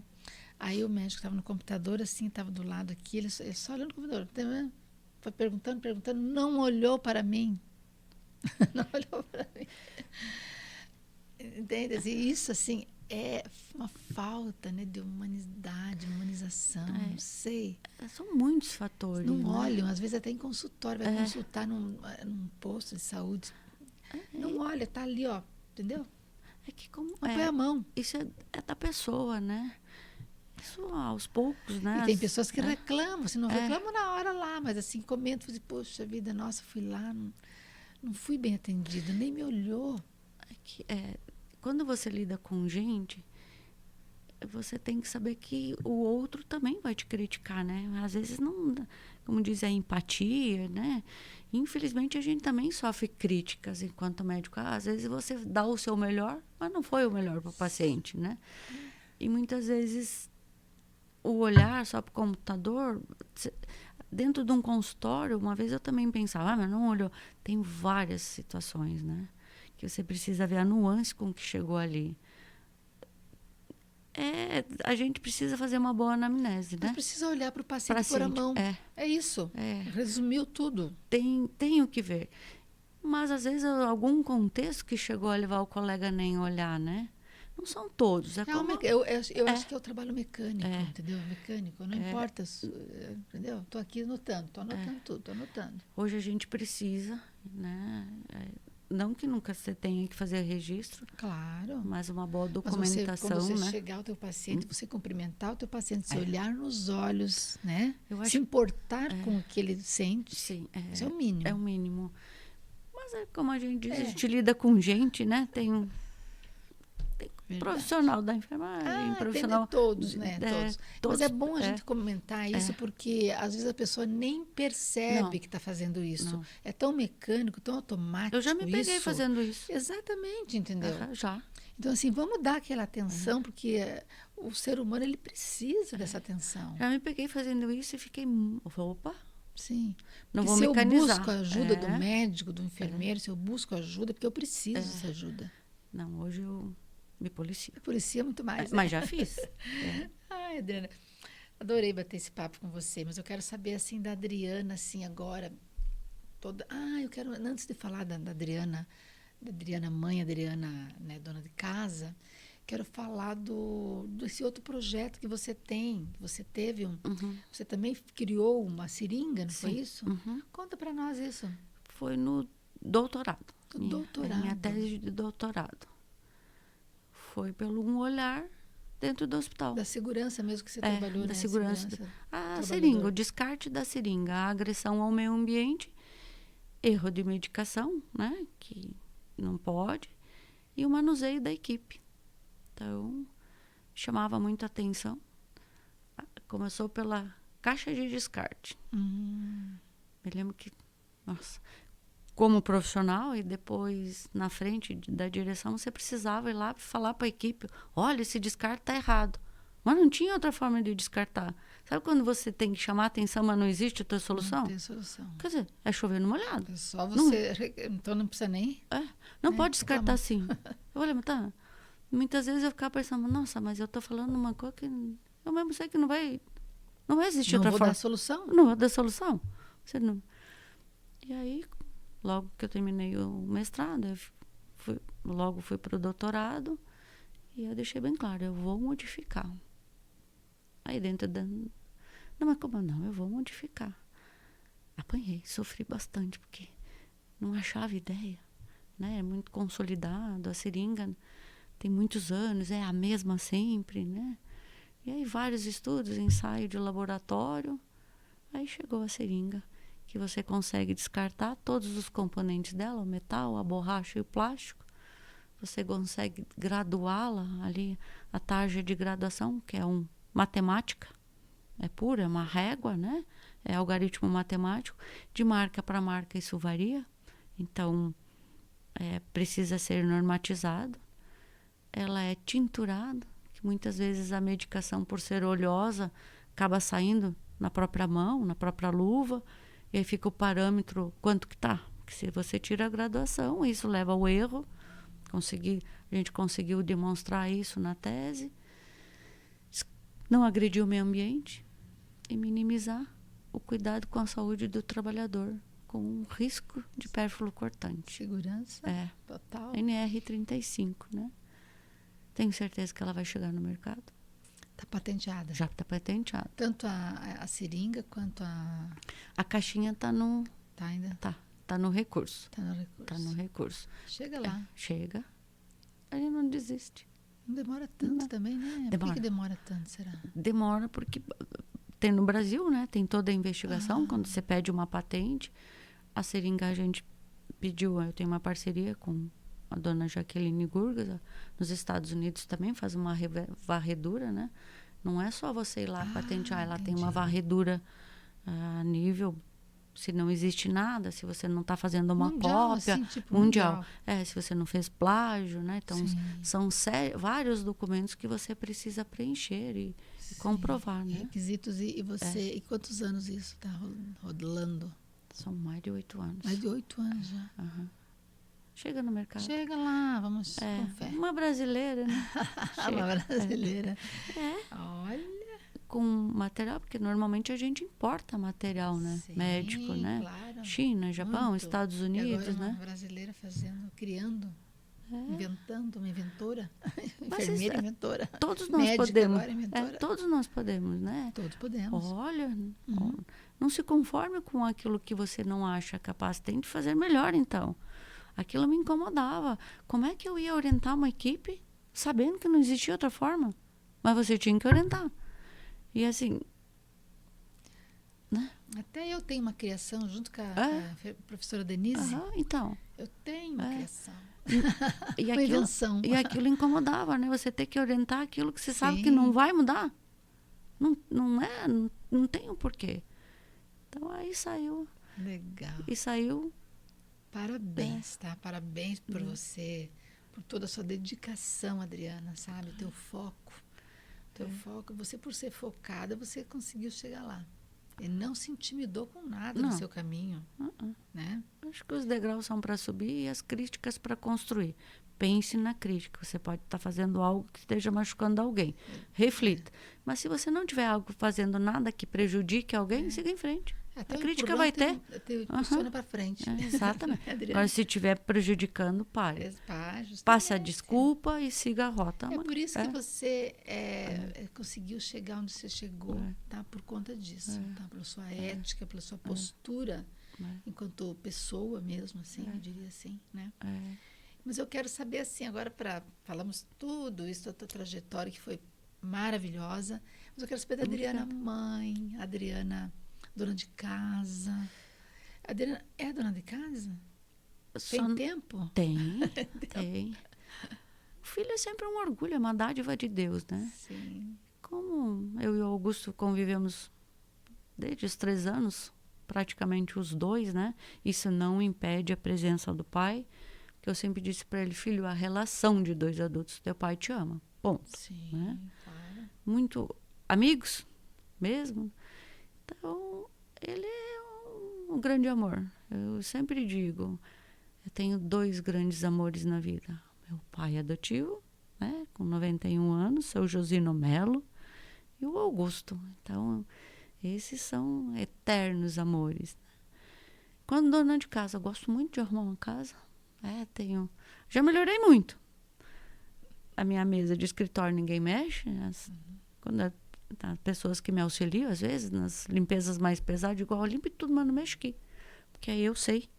Aí o médico estava no computador, assim, estava do lado aqui, ele só olhando no computador, foi perguntando, não olhou para mim. Não olhou para mim. Entende? Assim, isso, assim, é uma falta, né, de humanidade, humanização, não sei. São muitos fatores. Não né? olham, às vezes até em consultório, vai consultar num posto de saúde. Não olha, tá ali, ó, entendeu? É que como Põe a mão. Isso é da pessoa, né? Isso aos poucos, né? E tem pessoas que reclamam, assim, não reclamam na hora lá, mas assim, comentam, assim, poxa vida, nossa, fui lá, não fui bem atendido, nem me olhou. Quando você lida com gente, você tem que saber que o outro também vai te criticar, né? Às vezes não, como diz a empatia, né? Infelizmente a gente também sofre críticas enquanto médico. Às vezes você dá o seu melhor, mas não foi o melhor para o paciente, né? E muitas vezes o olhar só para o computador, dentro de um consultório, uma vez eu também pensava, mas não olhou. Tem várias situações, né? Que você precisa ver a nuance com que chegou ali. A gente precisa fazer uma boa anamnese, né? Mas precisa olhar para o paciente e pôr a mão. É isso. Resumiu tudo. Tem o que ver. Mas, às vezes, algum contexto que chegou a levar o colega nem olhar, né? Não são todos. Eu acho que é o trabalho mecânico, entendeu? Mecânico, não importa, entendeu? Estou aqui anotando, estou anotando tudo, estou anotando. Hoje a gente precisa, né? Não que nunca você tenha que fazer registro, Claro. mas uma boa Mas documentação, quando você né? chegar ao teu paciente, você cumprimentar o teu paciente, se É. olhar nos olhos, né? Eu Se acho, importar com o que ele sente, sim, isso é o mínimo. é o mínimo. Mas é como a gente diz, a É. gente lida com gente, né? Tem um Verdade. profissional da enfermagem, profissional... Tem de todos, né? Todos. todos, Mas é bom a gente comentar isso, porque às vezes a pessoa nem percebe Não. que está fazendo isso. Não. É tão mecânico, tão automático. Eu já me peguei isso. fazendo isso. Exatamente, entendeu? Já. Então, assim, vamos dar aquela atenção, porque o ser humano, ele precisa dessa atenção. Já me peguei fazendo isso e fiquei... Opa, Sim. não Porque vou se eu mecanizar. busco a ajuda do médico, do enfermeiro, se eu busco ajuda, porque eu preciso dessa ajuda. Não, hoje eu me policio. Eu policia muito mais. Mas já fiz. Ai, Adriana, adorei bater esse papo com você, mas eu quero saber, assim, da Adriana, assim, agora, toda... eu quero, antes de falar da Adriana mãe, Adriana, né, dona de casa, quero falar desse outro projeto que você tem. Você teve você também criou uma seringa, não foi isso? Conta para nós isso. Foi no doutorado. Doutorado. Minha tese de doutorado. Foi pelo um olhar dentro do hospital. Da segurança mesmo que você trabalhou, da né? segurança. A seringa, o descarte da seringa, a agressão ao meio ambiente, erro de medicação, né? Que não pode, e o manuseio da equipe. Então, chamava muita atenção. Começou pela caixa de descarte. Me lembro que, nossa, como profissional e depois na frente da direção, você precisava ir lá falar para a equipe, olha, esse descarte está errado. Mas não tinha outra forma de descartar. Sabe quando você tem que chamar a atenção, mas não existe outra solução? Não tem solução. Quer dizer, é chover no molhado. É só você... Então não precisa nem... Não pode descartar assim. Olha, mas tá... Muitas vezes eu ficava pensando, nossa, mas eu estou falando uma coisa que eu mesmo sei que não vai existir outra forma. Não vou dar solução? Não vou dar solução. Você não... E aí, logo que eu terminei o mestrado, logo fui para o doutorado e eu deixei bem claro, eu vou modificar. Aí dentro da... Não, mas como não? Eu vou modificar. Apanhei, sofri bastante, porque não achava ideia, né? É muito consolidado, a seringa tem muitos anos, é a mesma sempre, né? E aí vários estudos, ensaio de laboratório, aí chegou a seringa, que você consegue descartar todos os componentes dela, o metal, a borracha e o plástico. Você consegue graduá-la ali, a tarja de graduação, que é matemática, é pura, é uma régua, né? É algoritmo matemático. De marca para marca isso varia, então precisa ser normatizado. Ela é tinturada, que muitas vezes a medicação, por ser oleosa, acaba saindo na própria mão, na própria luva, e aí fica o parâmetro quanto que tá. Porque se você tira a graduação, isso leva ao erro. A gente conseguiu demonstrar isso na tese. Não agredir o meio ambiente e minimizar o cuidado com a saúde do trabalhor, com um risco de pérfuro cortante. Segurança total. NR35, né? Tenho certeza que ela vai chegar no mercado. Está patenteada? Já está patenteada. Tanto a seringa quanto a... A caixinha está no... Tá ainda? Tá no recurso. Está no recurso. Está no recurso. Chega lá. Chega. A gente não desiste. Não demora tanto também, né? Demora. Por que demora tanto, será? Demora porque tem no Brasil, né? Tem toda a investigação. Quando você pede uma patente, a seringa a gente pediu, eu tenho uma parceria com a dona Jaqueline Gurgas, nos Estados Unidos também faz uma varredura, né? Não é só você ir lá patentear, ela tem uma varredura a nível, se não existe nada, se você não está fazendo uma mundial, cópia assim, tipo mundial. Se você não fez plágio, né? Então, Sim. são vários documentos que você precisa preencher e comprovar, né? Requisitos e você... E quantos anos isso está rodando? São mais de 8 anos. Mais de 8 anos já. Chega no mercado. Chega lá, vamos com fé. Uma brasileira, né? Uma brasileira. Olha. Com material, porque normalmente a gente importa material, né? Sim, médico, né? Claro. China, Japão, Muito. Estados E Unidos, agora né? uma brasileira criando, inventando, uma inventora. Mas Enfermeira inventora. Todos nós Médica podemos. agora inventora. Todos nós podemos, né? Todos podemos. Olha, não se conforme com aquilo que você não acha capaz. Tente fazer melhor, então. Aquilo me incomodava. Como é que eu ia orientar uma equipe sabendo que não existia outra forma? Mas você tinha que orientar. E assim, né? Até eu tenho uma criação junto com a professora Denise. Então. Eu tenho uma criação. E uma aquilo, invenção. E aquilo incomodava, né? Você ter que orientar aquilo que você sabe que não vai mudar. Não tem o porquê. Então aí saiu. Legal. E saiu. Parabéns, tá? Parabéns por você, por toda a sua dedicação, Adriana, sabe? O teu foco. Teu foco, você por ser focada, você conseguiu chegar lá. E não se intimidou com nada no seu caminho, né? Acho que os degraus são para subir e as críticas para construir. Pense na crítica. Você pode estar fazendo algo que esteja machucando alguém. Reflita. Mas se você não tiver algo fazendo nada que prejudique alguém, siga em frente. Até a crítica vai ter. Funciona para frente. Exatamente. Agora, se estiver prejudicando, pare. Passe a desculpa e siga a rota. É por isso que você conseguiu chegar onde você chegou, tá? Por conta disso, tá? Pela sua ética, pela sua postura, enquanto pessoa mesmo, assim, eu diria assim, né? Mas eu quero saber, assim, agora falamos tudo isso da tua trajetória, que foi maravilhosa, mas eu quero saber da Adriana mãe, Adriana dona de casa. A Adriana é dona de casa? Tem tempo? Tem. O filho é sempre um orgulho, é uma dádiva de Deus, né? Sim. Como eu e o Augusto convivemos desde os 3 anos, praticamente os 2, né? Isso não impede a presença do pai, que eu sempre disse para ele, filho, a relação de 2 adultos, teu pai te ama, ponto. Sim, né? claro. Muito amigos mesmo. Então, ele é um grande amor. Eu sempre digo, eu tenho 2 grandes amores na vida. Meu pai adotivo, né, com 91 anos, seu Josino Melo, e o Augusto. Então, esses são eternos amores. Quando dona de casa, eu gosto muito de arrumar uma casa. Já melhorei muito. A minha mesa de escritório ninguém mexe. Quando as pessoas que me auxiliam, às vezes, nas limpezas mais pesadas, igual, limpe tudo, mas não mexe aqui. Porque aí eu sei.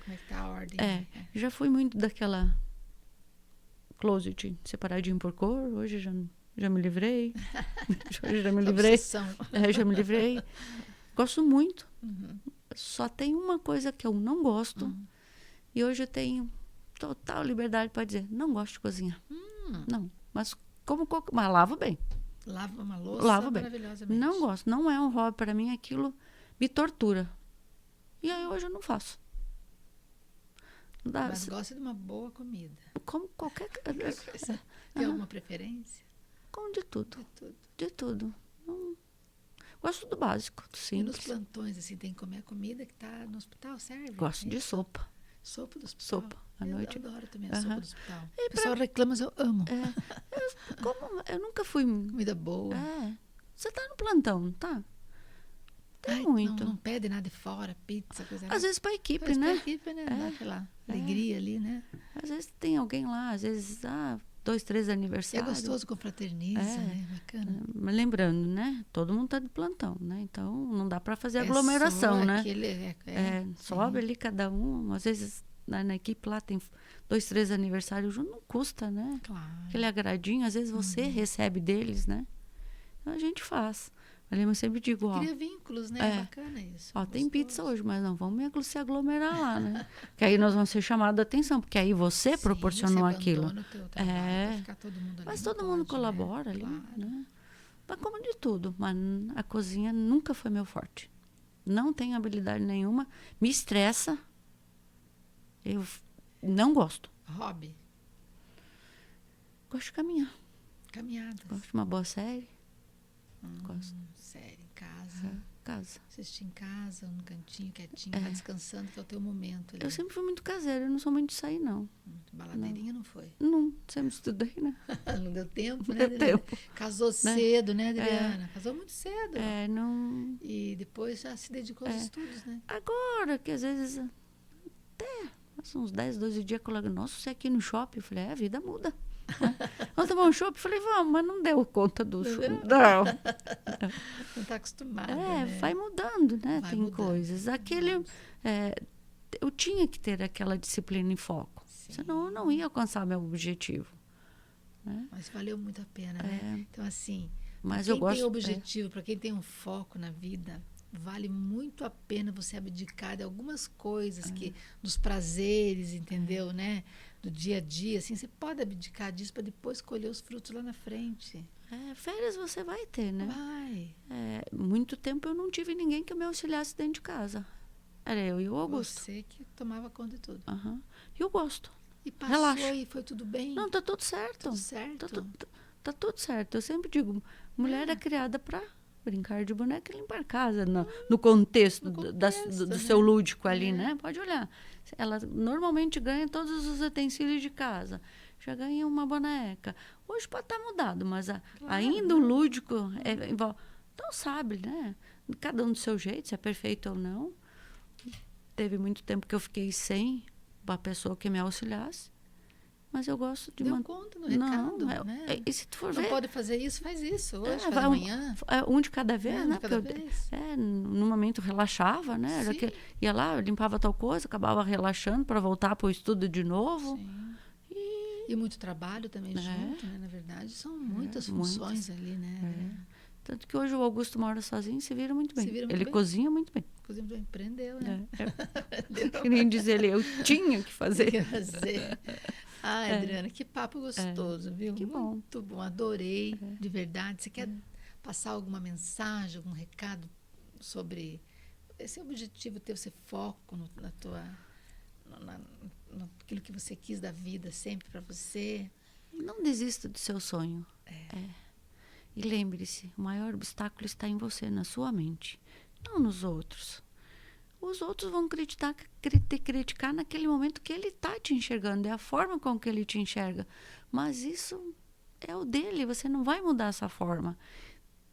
Como é que tá a ordem? Já fui muito daquela closet separadinho por cor. Hoje já me livrei. Hoje já me livrei. Já me livrei. Gosto muito. Só tem uma coisa que eu não gosto. E hoje eu tenho total liberdade para dizer, não gosto de cozinhar. Não. Mas mas lavo bem. Lava uma louça maravilhosamente. Não gosto. Não é um hobby para mim. Aquilo me tortura. E aí hoje eu não faço. Mas gosta de uma boa comida. Como qualquer coisa. Tem alguma preferência? Como de tudo. De tudo. Gosto do básico, do simples. E nos plantões, assim, tem que comer a comida que está no hospital, serve? Gosto de sopa. Sopa do hospital? Sopa, à noite. Eu adoro também a sopa do hospital. O pessoal reclama, mas eu amo. Eu nunca fui... Comida boa. Você tá no plantão, não tá? Tem muito. Não pede nada de fora, pizza, coisa Às vezes pra equipe, né? Pra equipe, né? Dá aquela alegria ali, né? Às vezes tem alguém lá, às vezes, 2, 3 aniversários. É gostoso, confraterniza, né? Bacana. Mas lembrando, né? Todo mundo tá de plantão, né? Então, não dá para fazer aglomeração, né? Sobe ali cada um. Às vezes, na equipe lá tem 2, 3 aniversários junto, não custa, né? Claro. Aquele agradinho, às vezes você recebe deles, né? Então, a gente faz. Eu sempre digo, cria vínculos, né? Bacana isso. Tem pizza hoje, mas não vamos se aglomerar lá, né? Que aí nós vamos ser chamados a atenção, porque aí você proporcionou aquilo. O teu trabalho, ficar todo mundo ali, mas todo mundo colabora, né? Ali, claro. Né? Mas como de tudo, mas a cozinha nunca foi meu forte. Não tenho habilidade nenhuma, me estressa. Eu não gosto. Hobby? Gosto de caminhar. Caminhadas. Gosto de uma boa série. Gosto. Série em casa. Casa. Assistir em casa, no cantinho, quietinho, tá descansando, que é o teu momento ali. Eu sempre fui muito caseira, eu não sou muito de sair, não. Baladeirinha não foi? Não, sempre estudei, né? Não deu tempo, né? Deu tempo. Casou cedo, né, Adriana? Casou muito cedo. Não... E depois já se dedicou aos estudos, né? Agora, que às vezes, até uns 10, 12 dias, colega, nossa, você aqui no shopping? Eu falei, a vida muda. Vamos tomar um chopp? Falei, vamos, mas não deu conta do chopp. Não está acostumada, né? Vai mudando, né? Tem coisas. eu tinha que ter aquela disciplina e foco. Sim. Senão eu não ia alcançar meu objetivo. Né? Mas valeu muito a pena, né? Então, assim, Mas para eu quem tem gosto, objetivo, para quem tem um foco na vida, vale muito a pena você abdicar de algumas coisas dos prazeres, entendeu, né? Do dia a dia, assim, você pode abdicar disso para depois colher os frutos lá na frente. Férias você vai ter, né? Vai. Muito tempo eu não tive ninguém que me auxiliasse dentro de casa. Era eu e o Augusto. Você que tomava conta de tudo. E eu gosto. E passou Relaxa. e foi tudo bem? Não, tá tudo certo. Tudo certo? Tá tudo certo. Eu sempre digo, mulher é criada para brincar de boneca e limpar a casa, no contexto, do seu lúdico ali, né? Pode olhar. Ela normalmente ganha todos os utensílios de casa. Já ganha uma boneca. Hoje pode estar mudado, mas ainda o lúdico envolve. Então sabe, né? Cada um do seu jeito, se é perfeito ou não. Teve muito tempo que eu fiquei sem uma pessoa que me auxiliasse. Mas eu gosto de Deu conta no recado, né? E se tu for não ver, pode fazer isso, faz isso. Hoje, faz vai amanhã. Um de cada vez, né? De cada vez. No momento relaxava, né? Era que, ia lá, limpava tal coisa, acabava relaxando para voltar para o estudo de novo. Sim. E muito trabalho também junto, né? Na verdade, são muitas funções ali, né? Tanto que hoje o Augusto mora sozinho e se vira muito bem. Ele bem. cozinha muito bem. Cozinha muito bem. Aprendeu, né? Queria dizer, eu tinha que fazer. Ai, Adriana, que papo gostoso, viu? Que bom. Muito bom, adorei, de verdade. Você quer passar alguma mensagem, algum recado sobre esse objetivo teu, esse foco naquilo que você quis da vida sempre para você? Não desista do seu sonho. E lembre-se, o maior obstáculo está em você, na sua mente, não nos outros. Os outros vão te criticar naquele momento que ele está te enxergando, é a forma com que ele te enxerga. Mas isso é o dele, você não vai mudar essa forma.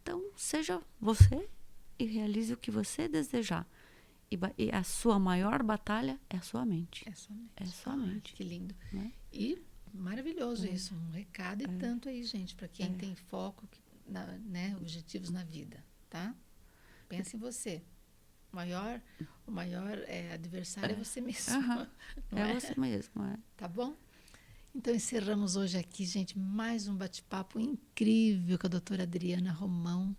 Então, seja você e realize o que você desejar. E a sua maior batalha é a sua mente. É a sua mente. Que lindo. Né? E maravilhoso isso, um recado e tanto aí, gente, para quem tem foco, né, objetivos na vida, tá? Pensa em você. O maior adversário é você mesmo. Você mesmo. Tá bom? Então, encerramos hoje aqui, gente, mais um bate-papo incrível com a doutora Adriana Romão,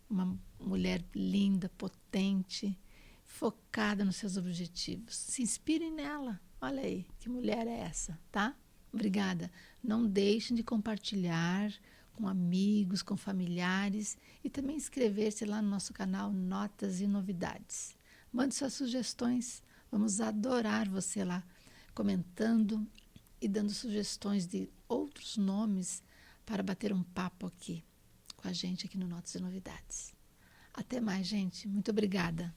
uma mulher linda, potente, focada nos seus objetivos. Se inspirem nela. Olha aí, que mulher é essa, tá? Obrigada. Não deixem de compartilhar com amigos, com familiares e também inscrever-se lá no nosso canal Notas e Novidades. Mande suas sugestões, vamos adorar você lá comentando e dando sugestões de outros nomes para bater um papo aqui com a gente aqui no Notas e Novidades. Até mais, gente. Muito obrigada.